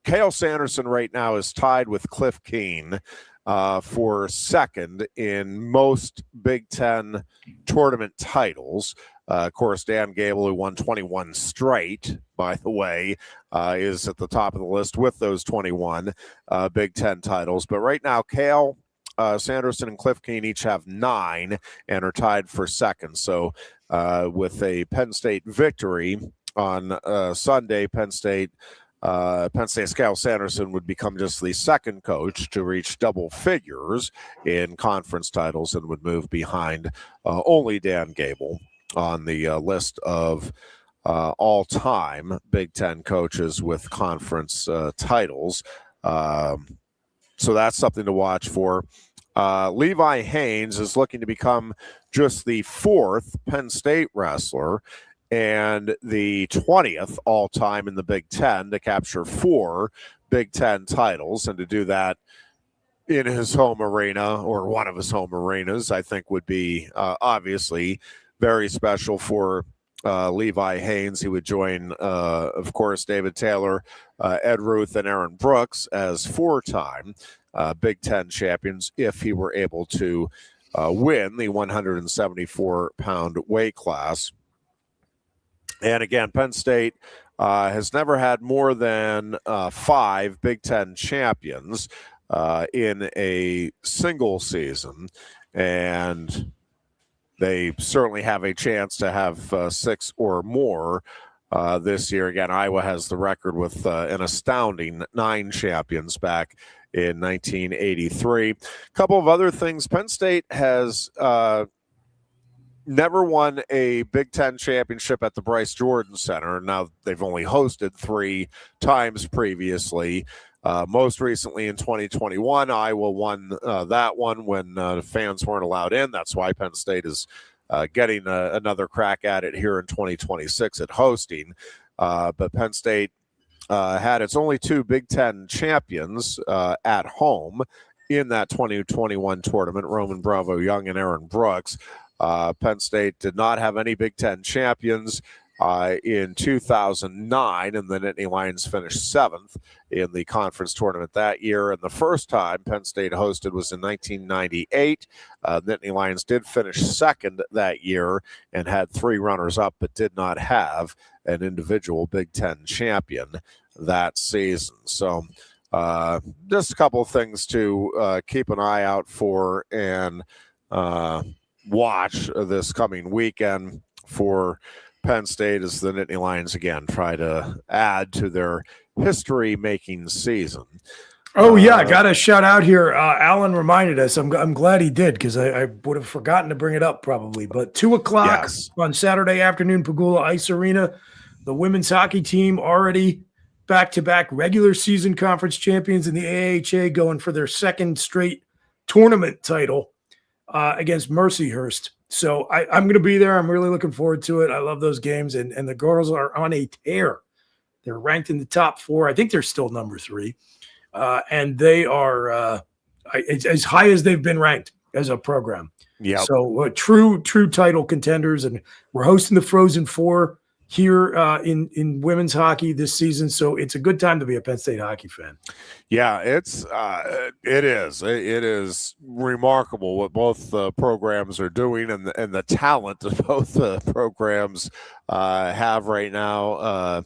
Cale Sanderson right now is tied with Cliff Keen for second in most Big Ten tournament titles. Of course, Dan Gable, who won 21 straight, by the way, is at the top of the list with those 21 Big Ten titles. But right now, Cale Sanderson and Cliff Keen each have 9 and are tied for second. So with a Penn State victory on Sunday, Penn State's Cale Sanderson would become just the second coach to reach double figures in conference titles and would move behind only Dan Gable on the list of all-time Big Ten coaches with conference titles. So that's something to watch for. Levi Haynes is looking to become just the 4th Penn State wrestler and the 20th all-time in the Big Ten to capture 4 Big Ten titles, and to do that in his home arena, or one of his home arenas, I think would be obviously very special for Levi Haynes. He would join, of course, David Taylor, Ed Ruth, and Aaron Brooks as 4-time Big Ten champions if he were able to win the 174-pound weight class. And again, Penn State has never had more than 5 Big Ten champions in a single season. And they certainly have a chance to have 6 or more this year. Again, Iowa has the record with an astounding 9 champions back in 1983. A couple of other things. Penn State has never won a Big Ten championship at the Bryce Jordan Center. Now, they've only hosted 3 times previously. Most recently in 2021, Iowa won that one when fans weren't allowed in. That's why Penn State is getting another crack at it here in 2026 at hosting. But Penn State had its only 2 Big Ten champions at home in that 2021 tournament, Roman Bravo Young and Aaron Brooks. Penn State did not have any Big Ten champions in 2009, and the Nittany Lions finished 7th in the conference tournament that year. And the first time Penn State hosted was in 1998. Nittany Lions did finish 2nd that year and had 3 runners-up, but did not have an individual Big Ten champion that season. So just a couple of things to keep an eye out for and watch this coming weekend for Penn State as the Nittany Lions again try to add to their history-making season. Oh, yeah, I got to shout out here. Alan reminded us. I'm glad he did because I would have forgotten to bring it up probably. But 2 o'clock on Saturday afternoon, Pagula Ice Arena, the women's hockey team already back-to-back regular season conference champions in the AHA going for their 2nd straight tournament title against Mercyhurst. So I'm going to be there. I'm really looking forward to it. I love those games, and the girls are on a tear. They're ranked in the top 4. I think they're still number 3. And they are as high as they've been ranked as a program. Yeah. So true title contenders, and we're hosting the Frozen Four here in women's hockey this season. So it's a good time to be a Penn State hockey fan. Yeah, it is remarkable what both programs are doing and the talent that both programs have right now.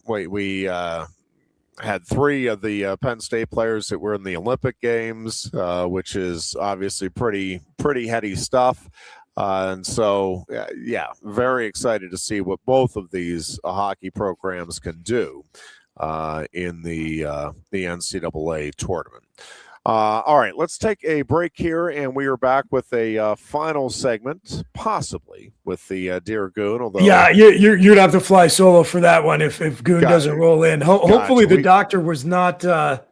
We had 3 of the Penn State players that were in the Olympic Games, which is obviously pretty heady stuff. And so, very excited to see what both of these hockey programs can do in the NCAA tournament. All right, let's take a break here, and we are back with a final segment, possibly with the Dear Goon. Although, you'd have to fly solo for that one if Goon doesn't roll in. Hopefully, the doctor was not, I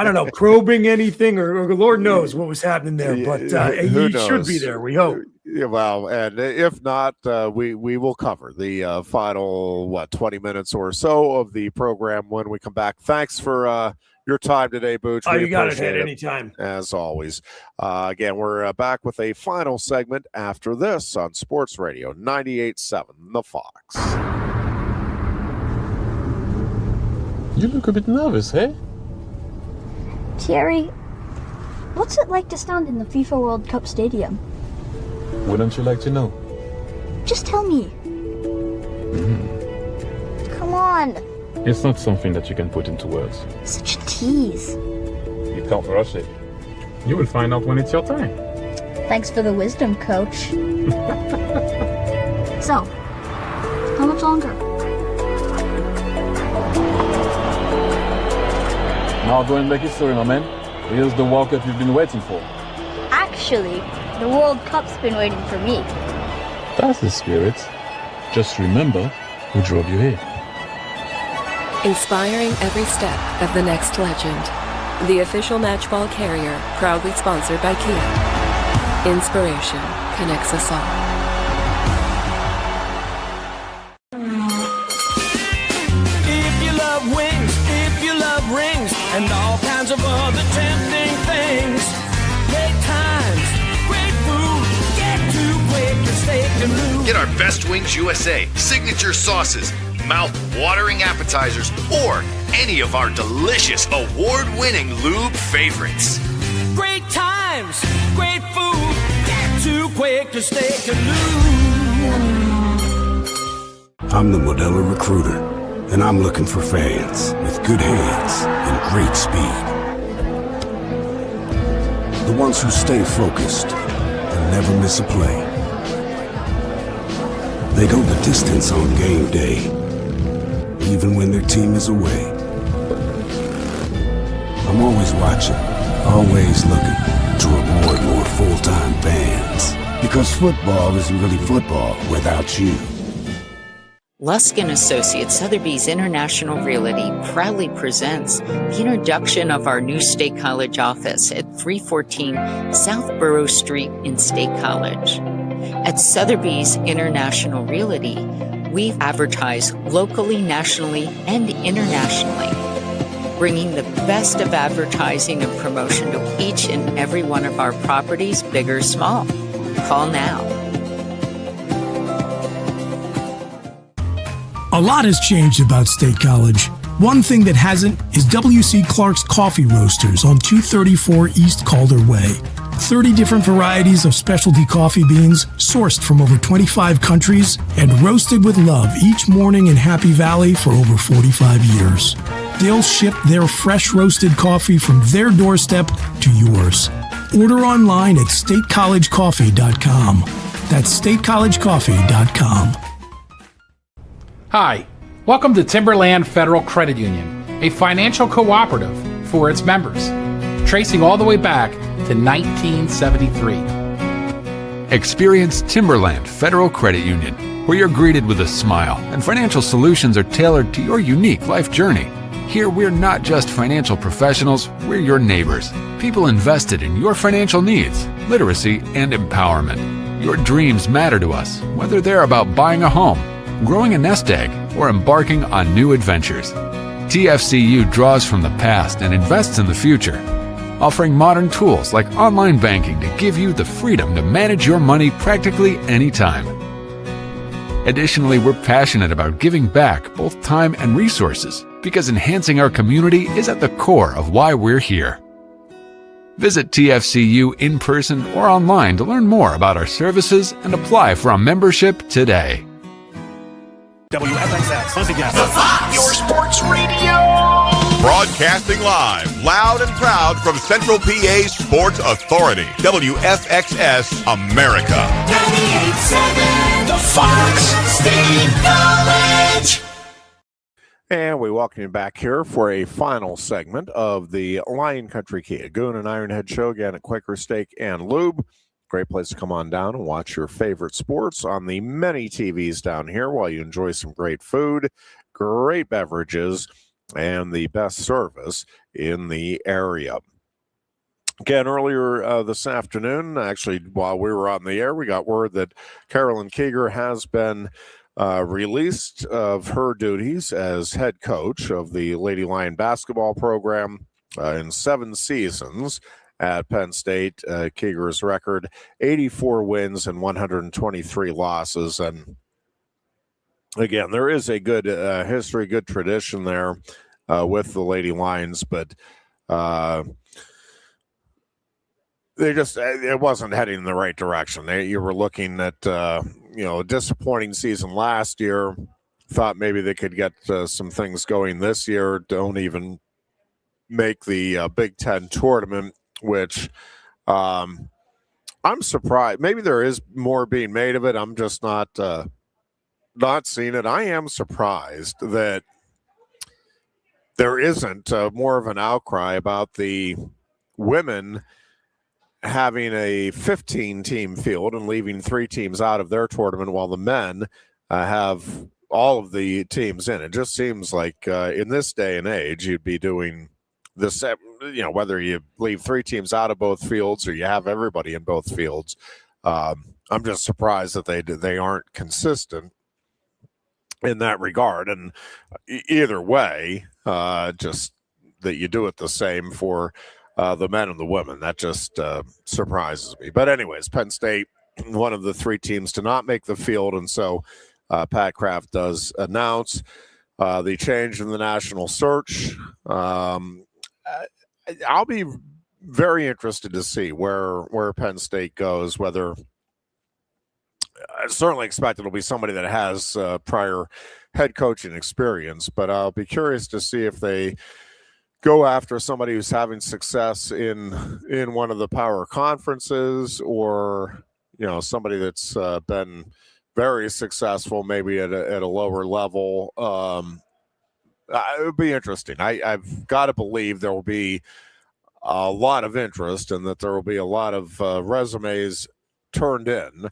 don't know, probing anything, or Lord knows what was happening there. But he should be there. We hope. Yeah, well, and if not, we will cover the final 20 minutes or so of the program when we come back. Thanks for your time today, Booch. Oh, you got it, Ed, anytime. As always. Again, we're back with a final segment after this on Sports Radio 98.7 The Fox. You look a bit nervous, hey? Thierry, what's it like to stand in the FIFA World Cup stadium? Wouldn't you like to know? Just tell me. Come on. It's not something that you can put into words. Such a tease. You can't rush it. You will find out when it's your time. Thanks for the wisdom, Coach. So, how much longer? Now go and make history, my man. Here's the World Cup you've been waiting for. Actually, the World Cup's been waiting for me. That's the spirit. Just remember who drove you here. Inspiring every step of the next legend. The official matchball carrier, proudly sponsored by Kia. Inspiration connects us all. If you love wings, if you love rings, and all kinds of other tempting things, great times, great food, get to Quaker Steak Lube. Get our Best Wings USA signature sauces, mouth-watering appetizers, or any of our delicious award-winning lube favorites. Great times, great food, get to Quaker Steak Lube. I'm the Modelo Recruiter, and I'm looking for fans with good hands and great speed. The ones who stay focused and never miss a play. They go the distance on game day, even when their team is away. I'm always watching, always looking to reward more full-time fans. Because football isn't really football without you. Lusk & Associates Sotheby's International Realty proudly presents the introduction of our new State College office at 314 South Borough Street in State College. At Sotheby's International Realty, we advertise locally, nationally, and internationally, bringing the best of advertising and promotion to each and every one of our properties, big or small. Call now. A lot has changed about State College. One thing that hasn't is W.C. Clark's Coffee Roasters on 234 East Calder Way. 30 different varieties of specialty coffee beans sourced from over 25 countries and roasted with love each morning in Happy Valley for over 45 years. They'll ship their fresh roasted coffee from their doorstep to yours. Order online at statecollegecoffee.com. That's statecollegecoffee.com. Hi, welcome to Timberland Federal Credit Union, a financial cooperative for its members, tracing all the way back to 1973. Experience Timberland Federal Credit Union, where you're greeted with a smile and financial solutions are tailored to your unique life journey. Here, we're not just financial professionals, we're your neighbors, people invested in your financial needs, literacy, and empowerment. Your dreams matter to us, whether they're about buying a home, growing a nest egg, or embarking on new adventures. TFCU draws from the past and invests in the future, offering modern tools like online banking to give you the freedom to manage your money practically anytime. Additionally, we're passionate about giving back both time and resources because enhancing our community is at the core of why we're here. Visit TFCU in person or online to learn more about our services and apply for a membership today. WFXX, the Fox, your sports radio. Broadcasting live, loud and proud from Central PA's Sports Authority, WFXS America. 98.7, the Fox State College. And we welcome you back here for a final segment of the Lion Country Kia Goon and Ironhead show again at Quaker Steak and Lube. Great place to come on down and watch your favorite sports on the many TVs down here while you enjoy some great food, great beverages, and the best service in the area. Again, earlier this afternoon, actually, while we were on the air, we got word that Carolyn Keeger has been released of her duties as head coach of the Lady Lion basketball program in 7 seasons at Penn State. Keeger's record, 84 wins and 123 losses. And again, there is a good history, good tradition there with the Lady Lions, but it wasn't heading in the right direction. You were looking at, a disappointing season last year. Thought maybe they could get some things going this year. Don't even make the Big Ten tournament, which I'm surprised. Maybe there is more being made of it. I'm just not seeing it. I am surprised that there isn't more of an outcry about the women having a 15-team field and leaving 3 teams out of their tournament while the men have all of the teams in. It just seems like in this day and age, you'd be doing this, whether you leave 3 teams out of both fields or you have everybody in both fields. I'm just surprised that they aren't consistent in that regard. And either way, just that you do it the same for the men and the women. That just surprises me. But anyways, Penn State, one of the 3 teams to not make the field. And so Pat Kraft does announce the change in the national search. I'll be very interested to see where Penn State goes, whether I certainly expect it'll be somebody that has prior head coaching experience, but I'll be curious to see if they go after somebody who's having success in one of the power conferences, or somebody that's been very successful, maybe at a lower level. It would be interesting. I've got to believe there will be a lot of interest and that there will be a lot of resumes turned in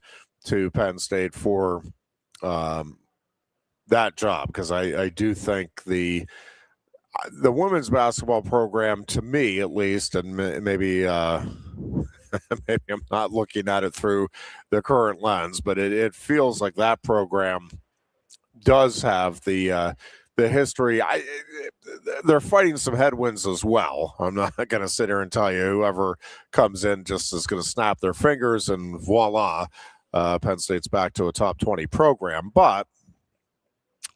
to Penn State for that job, because I do think the women's basketball program, to me at least, and maybe maybe I'm not looking at it through the current lens, but it feels like that program does have the history. They're fighting some headwinds as well. I'm not going to sit here and tell you whoever comes in just is going to snap their fingers and voila, Penn State's back to a top 20 program. But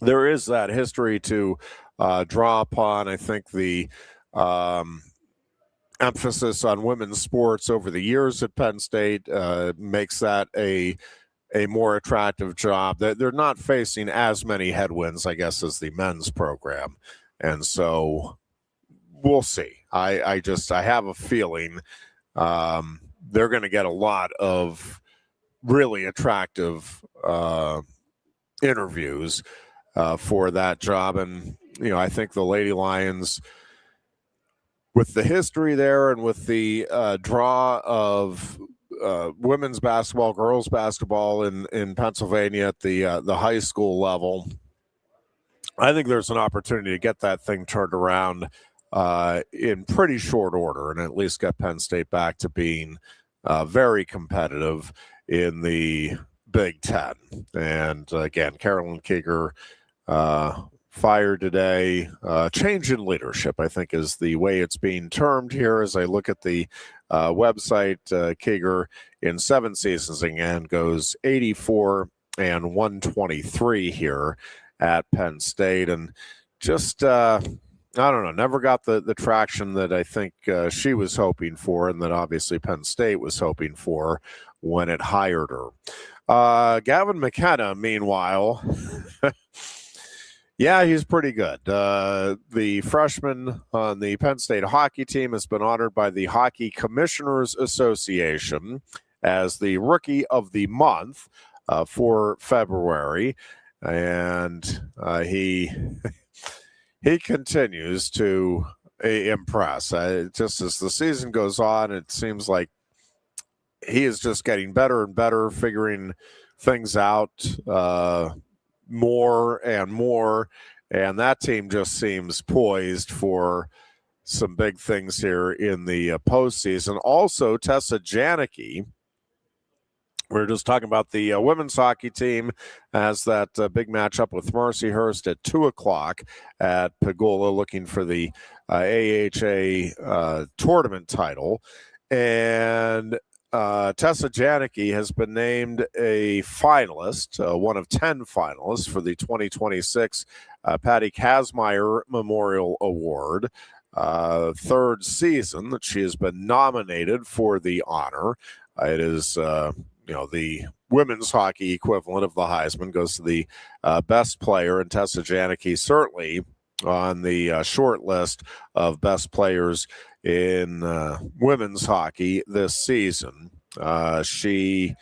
there is that history to draw upon. I think the emphasis on women's sports over the years at Penn State makes that a more attractive job. They're not facing as many headwinds, I guess, as the men's program. And so we'll see. I have a feeling they're going to get a lot of really attractive interviews for that job. And, I think the Lady Lions, with the history there and with the draw of women's basketball, girls basketball in Pennsylvania at the high school level, I think there's an opportunity to get that thing turned around in pretty short order and at least get Penn State back to being very competitive in the Big Ten. And again, Carolyn Keeger fired today. Change in leadership, I think, is the way it's being termed here. As I look at the website, Keeger in 7 seasons again goes 84-123 here at Penn State, and just I don't know, never got the traction that I think she was hoping for, and that obviously Penn State was hoping for when it hired her. Gavin McKenna, meanwhile. Yeah, he's pretty good. The freshman on the Penn State hockey team has been honored by the Hockey Commissioners Association as the Rookie of the Month for February. And he continues to impress. Just as the season goes on, it seems like he is just getting better and better, figuring things out more and more, and that team just seems poised for some big things here in the postseason. Also, Tessa Janicki, we were just talking about the women's hockey team, has that big matchup with Mercyhurst at 2:00 at Pagula, looking for the AHA tournament title. And Tessa Janicki has been named a finalist, one of 10 finalists for the 2026 Patty Kazmaier Memorial Award. Third season that she has been nominated for the honor. It is, the women's hockey equivalent of the Heisman, goes to the best player, and Tessa Janicki certainly on the short list of best players in women's hockey this season. She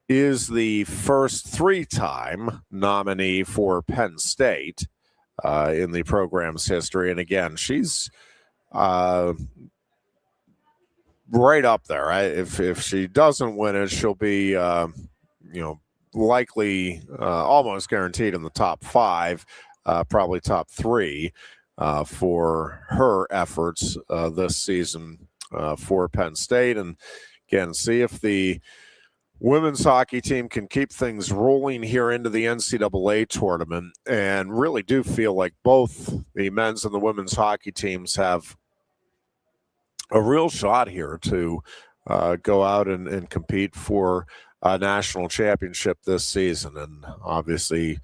is the first 3-time nominee for Penn State in the program's history. And again, she's right up there. If she doesn't win it, she'll be, likely almost guaranteed in the top 5, probably top 3 for her efforts this season for Penn State. And again, see if the women's hockey team can keep things rolling here into the NCAA tournament, and really do feel like both the men's and the women's hockey teams have a real shot here to go out and compete for a national championship this season. And obviously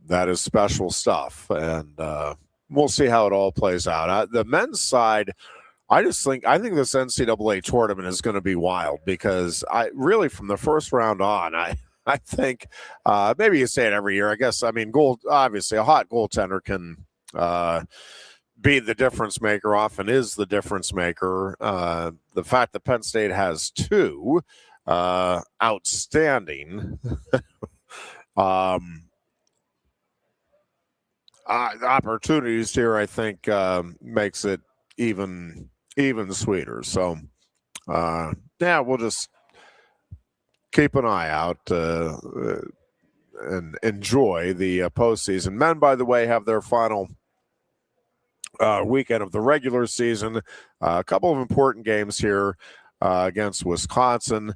that is special stuff, and we'll see how it all plays out. The men's side, I think this NCAA tournament is going to be wild, because I really, from the first round on, I think maybe you say it every year, I guess. I mean, obviously a hot goaltender can be the difference maker, often is the difference maker. The fact that Penn State has 2 outstanding opportunities here, I think, makes it even sweeter. So, we'll just keep an eye out and enjoy the postseason. Men, by the way, have their final weekend of the regular season. A couple of important games here against Wisconsin.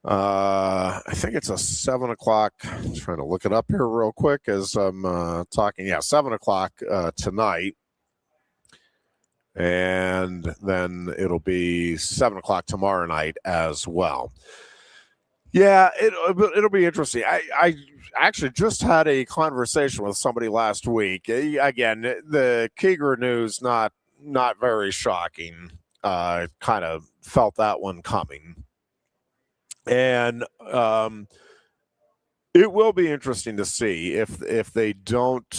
I think it's a 7 o'clock. I'm trying to look it up here real quick as I'm talking. Yeah, 7 o'clock tonight. And then it'll be 7 o'clock tomorrow night as well. Yeah, it'll be interesting. I actually just had a conversation with somebody last week. Again, the Keeger news, not very shocking. Kind of felt that one coming. And it will be interesting to see if they don't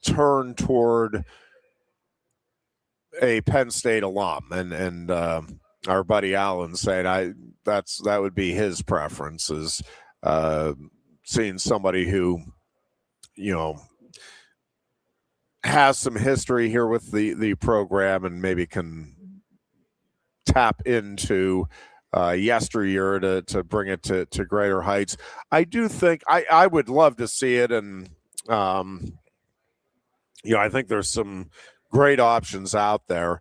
turn toward a Penn State alum, and our buddy Allen saying that would be his preference, is seeing somebody who, has some history here with the program and maybe can tap into yesteryear to bring it to greater heights. I do think I would love to see it, and I think there's some great options out there.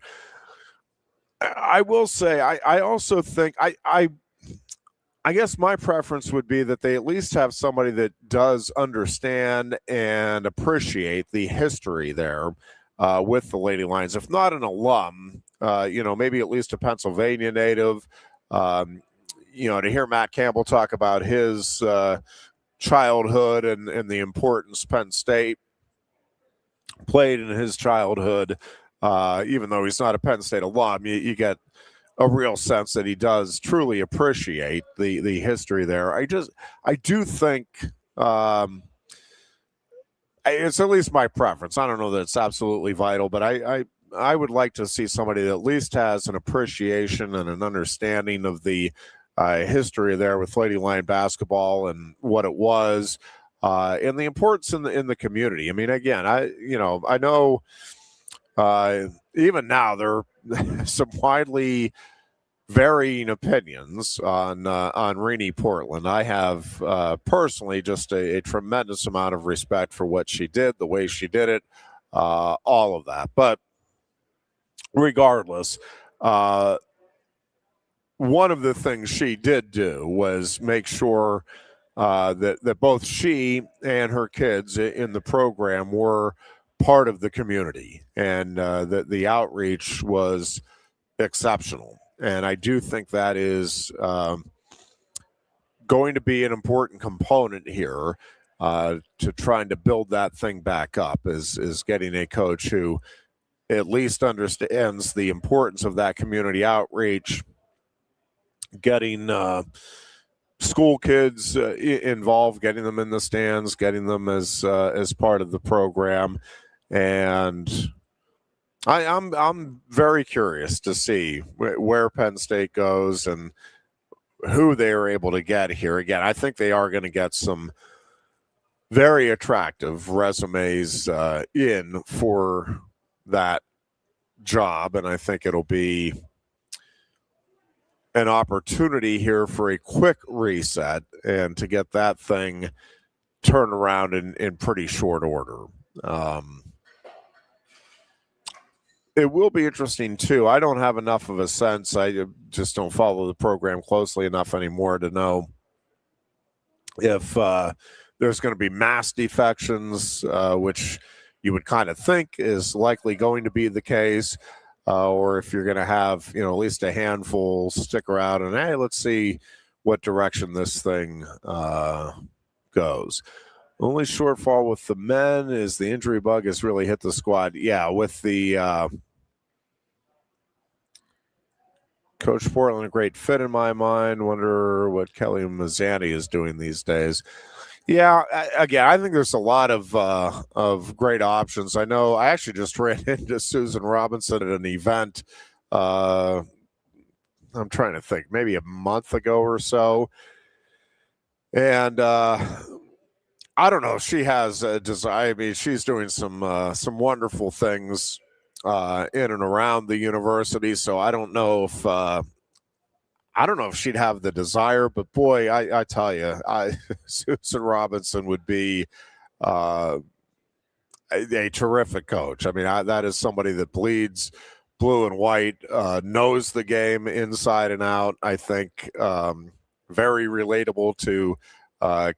I will say I also think I guess my preference would be that they at least have somebody that does understand and appreciate the history there with the Lady Lions. If not an alum, maybe at least a Pennsylvania native. To hear Matt Campbell talk about his childhood and the importance Penn State played in his childhood, even though he's not a Penn State alum, you get a real sense that he does truly appreciate the history there. I do think it's at least my preference. I don't know that it's absolutely vital, but I would like to see somebody that at least has an appreciation and an understanding of the history there with Lady Lion basketball and what it was, and the importance in the community. I mean, again, I know even now there are some widely varying opinions on Renee Portland. I have personally just a tremendous amount of respect for what she did, the way she did it, all of that. But regardless, one of the things she did do was make sure that both she and her kids in the program were part of the community, and that the outreach was exceptional. And I do think that is going to be an important component here to trying to build that thing back up, is getting a coach who at least understands the importance of that community outreach, getting school kids involved, getting them in the stands, getting them as part of the program. And I'm very curious to see where Penn State goes and who they are able to get here. Again, I think they are going to get some very attractive resumes in for that job, and I think it'll be an opportunity here for a quick reset and to get that thing turned around in pretty short order. It will be interesting, too. I don't have enough of a sense. I just don't follow the program closely enough anymore to know if there's going to be mass defections, which you would kind of think is likely going to be the case, or if you're going to have, at least a handful stick around and, hey, let's see what direction this thing goes. Only shortfall with the men is the injury bug has really hit the squad. Yeah, with the Coach Portland, a great fit in my mind. Wonder what Kelly Mazzani is doing these days. Yeah, again, I think there's a lot of great options. I know I actually just ran into Susan Robinson at an event. I'm trying to think, maybe a month ago or so. And I don't know if she has a desire. I mean, she's doing some wonderful things in and around the university. So I don't know if she'd have the desire, but boy, I tell you, Susan Robinson would be a terrific coach. I mean, that is somebody that bleeds blue and white, knows the game inside and out. I think very relatable to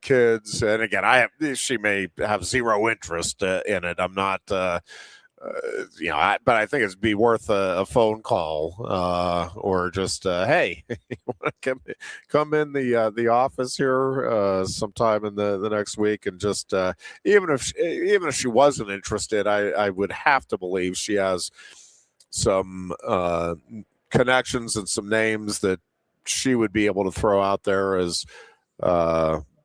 kids. And again, she may have zero interest in it. I'm not. But I think it'd be worth a phone call or just, hey, you want to come in the office here sometime in the next week, and just even if she wasn't interested, I would have to believe she has some connections and some names that she would be able to throw out there as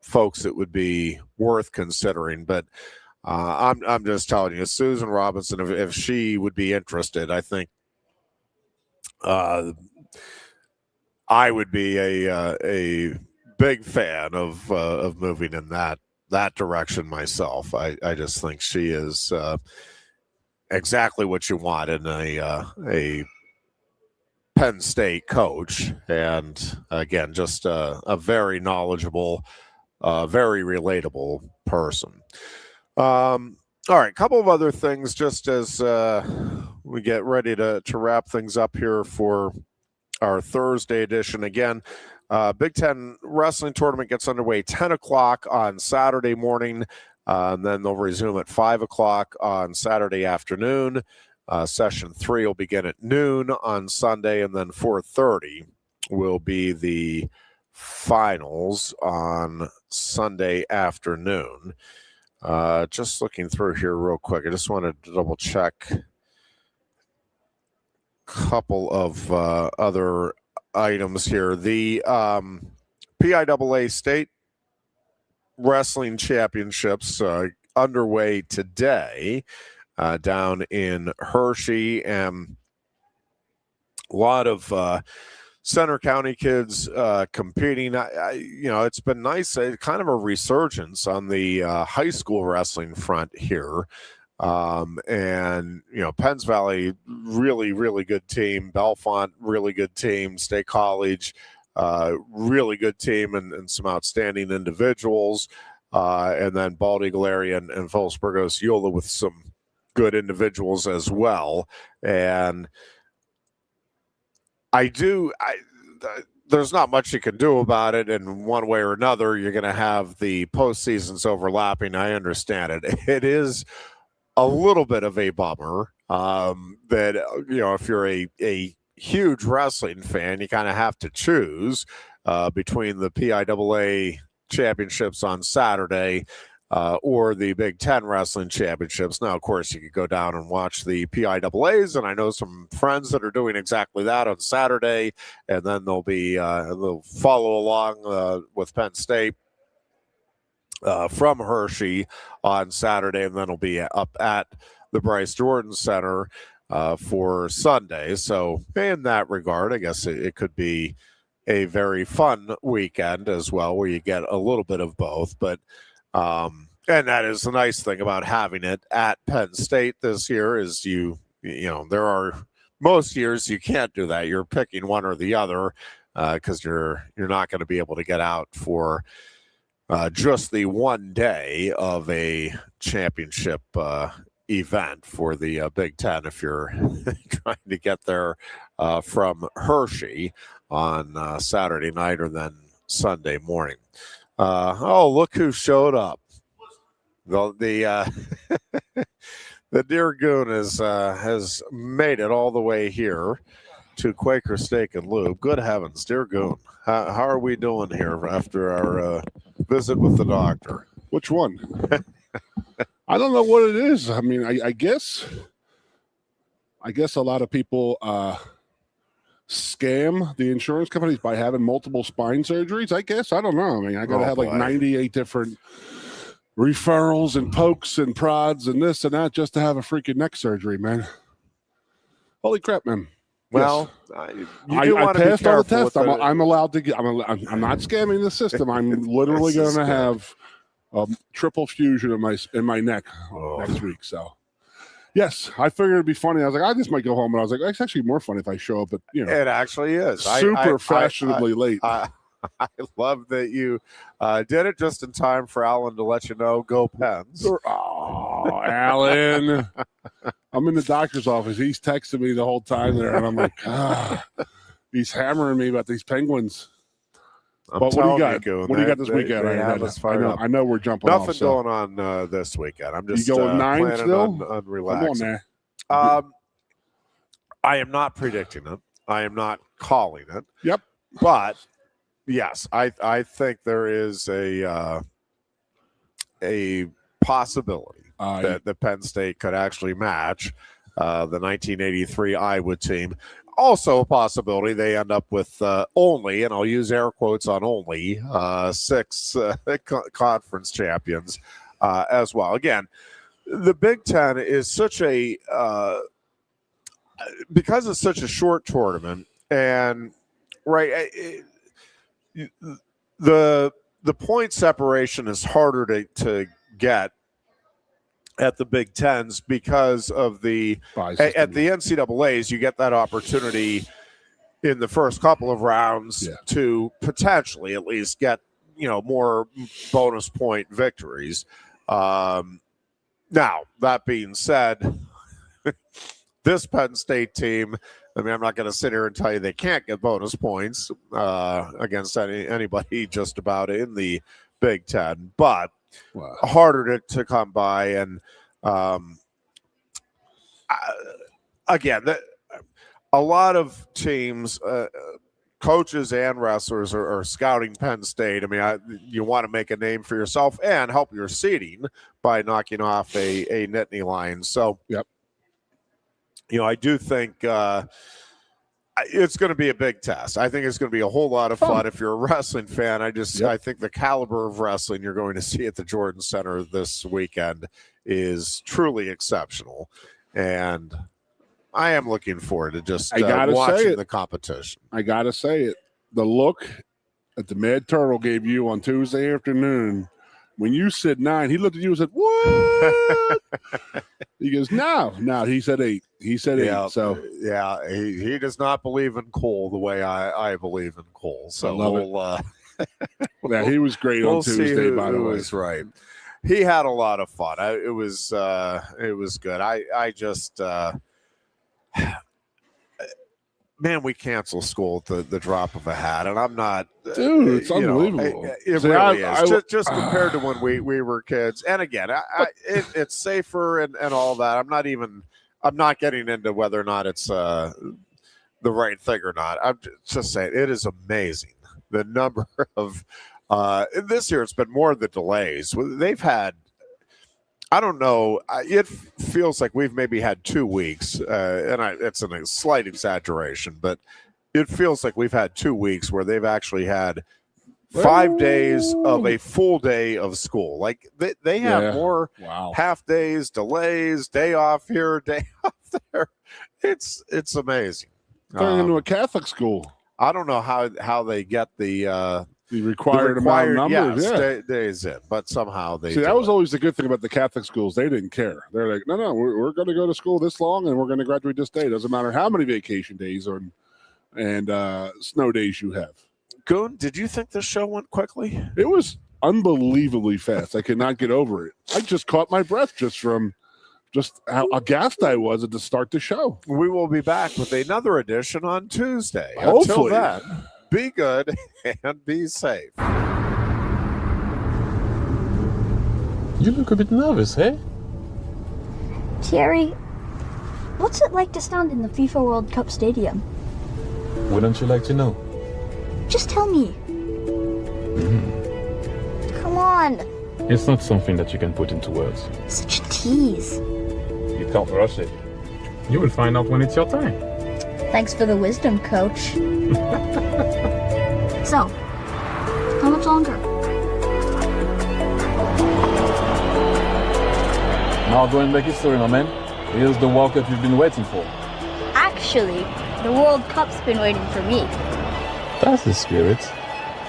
folks that would be worth considering. But I'm just telling you, Susan Robinson, if she would be interested, I think I would be a big fan of moving in that direction myself. I just think she is exactly what you want in a Penn State coach, and again, just a very knowledgeable, very relatable person. All right, a couple of other things just as we get ready to wrap things up here for our Thursday edition. Again, Big Ten Wrestling Tournament gets underway 10 o'clock on Saturday morning, and then they'll resume at 5 o'clock on Saturday afternoon. Session 3 will begin at noon on Sunday, and then 4:30 will be the finals on Sunday afternoon. Just looking through here real quick. I just wanted to double check a couple of other items here. The PIAA State Wrestling Championships underway today down in Hershey, and a lot of Center County kids competing. It's been nice, kind of a resurgence on the high school wrestling front here. And, Penns Valley, really, really good team. Bellefonte, really good team. State College, really good team and some outstanding individuals. And then Bald Eagle area and Phillipsburg Osceola with some good individuals as well. And there's not much you can do about it, and one way or another, you're going to have the postseasons overlapping. I understand it. It is a little bit of a bummer that, if you're a huge wrestling fan, you kind of have to choose between the PIAA championships on Saturday or the Big Ten Wrestling Championships. Now, of course, you could go down and watch the PIAAs, and I know some friends that are doing exactly that on Saturday, and then they'll follow along with Penn State from Hershey on Saturday, and then it'll be up at the Bryce Jordan Center for Sunday. So in that regard, I guess it could be a very fun weekend as well, where you get a little bit of both. But and that is the nice thing about having it at Penn State this year is there are most years you can't do that. You're picking one or the other because you're not going to be able to get out for just the one day of a championship event for the Big Ten if you're trying to get there from Hershey on Saturday night or then Sunday morning. Look who showed up. The dear Goon has made it all the way here to Quaker Steak and Lube. Good heavens, dear Goon. How are we doing here after our visit with the doctor? Which one? I don't know what it is. I mean, I guess a lot of people scam the insurance companies by having multiple spine surgeries. I guess. I don't know. I mean, I got to have like 98 different referrals and pokes and prods and this and that just to have a freaking neck surgery, man. Holy crap, man. Well, yes. I passed all the tests. I'm allowed to get. I'm not scamming the system. I'm literally going to have triple fusion in my neck next week. So, yes, I figured it'd be funny. I was like, I just might go home, and I was like, it's actually more fun if I show up. But it actually is super fashionably late. I love that you did it just in time for Alan to let you know, go Pens. Oh, Alan. I'm in the doctor's office. He's texting me the whole time there, and I'm like, he's hammering me about these Penguins. But what do you got? What do you got this weekend? I know we're jumping Nothing off. So. going on this weekend. I'm just you going 9 still? On relaxing. Come on, man. I am not predicting it. I am not calling it. Yep. But yes, I think there is a possibility that the Penn State could actually match the 1983 Iowa team. Also a possibility they end up with only, and I'll use air quotes on only, 6 conference champions as well. Again, the Big Ten is such a because it's such a short tournament, and the point separation is harder to get at the Big Tens because of the at the NCAAs. You get that opportunity in the first couple of rounds to potentially at least get more bonus point victories. Now that being said, this Penn State team, I mean, I'm not going to sit here and tell you they can't get bonus points against anybody just about in the Big Ten, but harder to come by. And again, a lot of teams, coaches and wrestlers are scouting Penn State. I mean, you want to make a name for yourself and help your seeding by knocking off a Nittany Lions. So, I do think it's going to be a big test. I think it's going to be a whole lot of fun if you're a wrestling fan. I think the caliber of wrestling you're going to see at the Jordan Center this weekend is truly exceptional. And I am looking forward to just watching the competition. I got to say it. The look that the Mad Turtle gave you on Tuesday afternoon, when you said 9, he looked at you and said, "What?" He goes, "No." He said 8. He said 8. So he does not believe in Cole the way I believe in Cole. So he was great on Tuesday. By the way, was right. He had a lot of fun. It was good. I just. Man, we cancel school at the drop of a hat, and I'm not. Dude, it's unbelievable. It really is. Just compared to when we were kids. And again, it's safer and all that. I'm not getting into whether or not it's the right thing or not. I'm just saying it is amazing the number of. This year, it's been more the delays. They've had. I don't know. It feels like we've maybe had 2 weeks, and it's a slight exaggeration, but it feels like we've had 2 weeks where they've actually had 5 days of a full day of school. Like they have more half days, delays, day off here, day off there. It's amazing. Turning into a Catholic school. I don't know how they get the required amount of numbers, days in, but somehow they. See, that was always the good thing about the Catholic schools. They didn't care. They're like, no, we're going to go to school this long, and we're going to graduate this day. It doesn't matter how many vacation days and snow days you have. Goon, did you think this show went quickly? It was unbelievably fast. I could not get over it. I just caught my breath from how aghast I was at the start the show. We will be back with another edition on Tuesday. Hopefully. Until then, be good and be safe. You look a bit nervous, hey? Thierry, what's it like to stand in the FIFA World Cup stadium? Wouldn't you like to know? Just tell me. Come on. It's not something that you can put into words. Such a tease. You can't rush it. You will find out when it's your time. Thanks for the wisdom, coach. So, how much longer? Now go and make history, my man. Here's the World Cup you've been waiting for. Actually, The World Cup's been waiting for me. That's the spirit.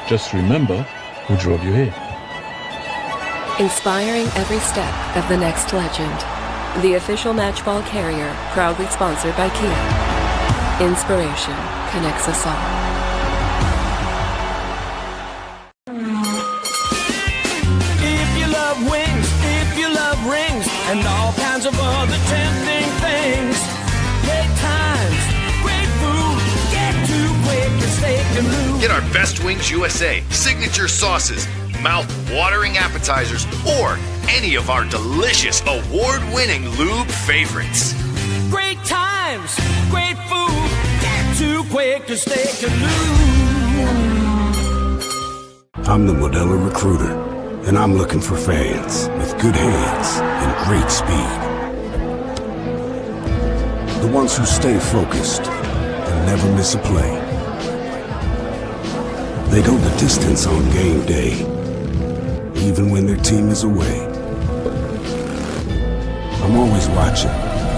Just remember who drove you here. Inspiring every step of the next legend. The official matchball carrier, proudly sponsored by Kia. Inspiration connects us all. If you love wings, if you love rings, and all kinds of other tempting things, great times, great food, get to Quaker Steak Lube. Get our Best Wings USA signature sauces, mouth-watering appetizers, or any of our delicious award-winning lube favorites. Great times, great food, get to Quaker Steak Lube. I'm the Modelo Recruiter, and I'm looking for fans with good hands and great speed. The ones who stay focused and never miss a play. They go the distance on game day, even when their team is away. I'm always watching,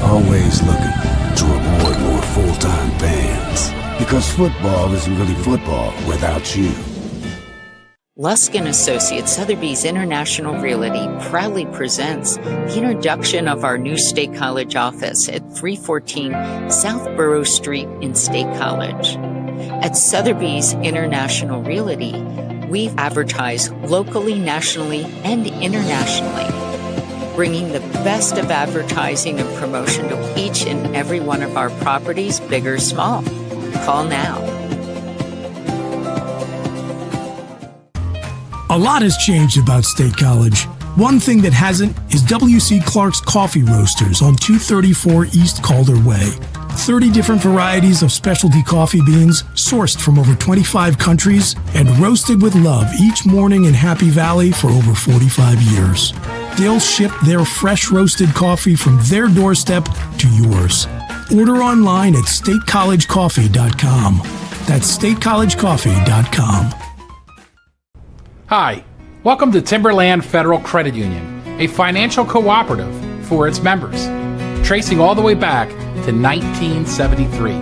always looking to reward more full-time fans. Because football isn't really football without you. Lusk & Associates Sotheby's International Realty proudly presents the introduction of our new State College office at 314 South Borough Street in State College. At Sotheby's International Realty, we advertise locally, nationally, and internationally, bringing the best of advertising and promotion to each and every one of our properties, big or small. Call now. A lot has changed about State College. One thing that hasn't is W.C. Clark's Coffee Roasters on 234 East Calder Way. 30 different varieties of specialty coffee beans sourced from over 25 countries and roasted with love each morning in Happy Valley for over 45 years. They'll ship their fresh roasted coffee from their doorstep to yours. Order online at statecollegecoffee.com. That's statecollegecoffee.com. Hi, welcome to Timberland Federal Credit Union, a financial cooperative for its members, tracing all the way back to 1973.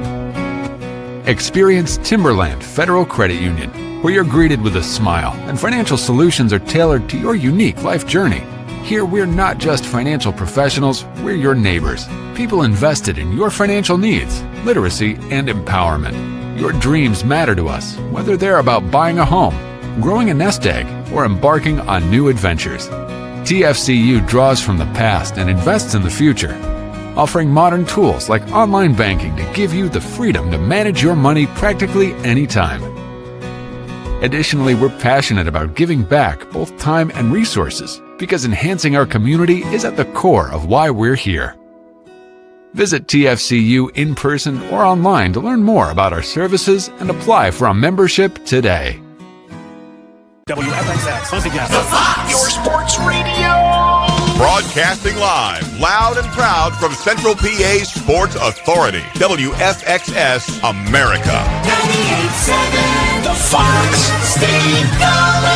Experience Timberland Federal Credit Union, where you're greeted with a smile and financial solutions are tailored to your unique life journey. Here, we're not just financial professionals, we're your neighbors, people invested in your financial needs, literacy, and empowerment. Your dreams matter to us, whether they're about buying a home, growing a nest egg, or embarking on new adventures. TFCU draws from the past and invests in the future, offering modern tools like online banking to give you the freedom to manage your money practically anytime. Additionally, we're passionate about giving back both time and resources because enhancing our community is at the core of why we're here. Visit TFCU in person or online to learn more about our services and apply for a membership today. WFXX, once again, the Fox, your sports radio. Broadcasting live, loud and proud from Central PA's Sports Authority, WFXS America. 98.7, the Fox, Steve Collins.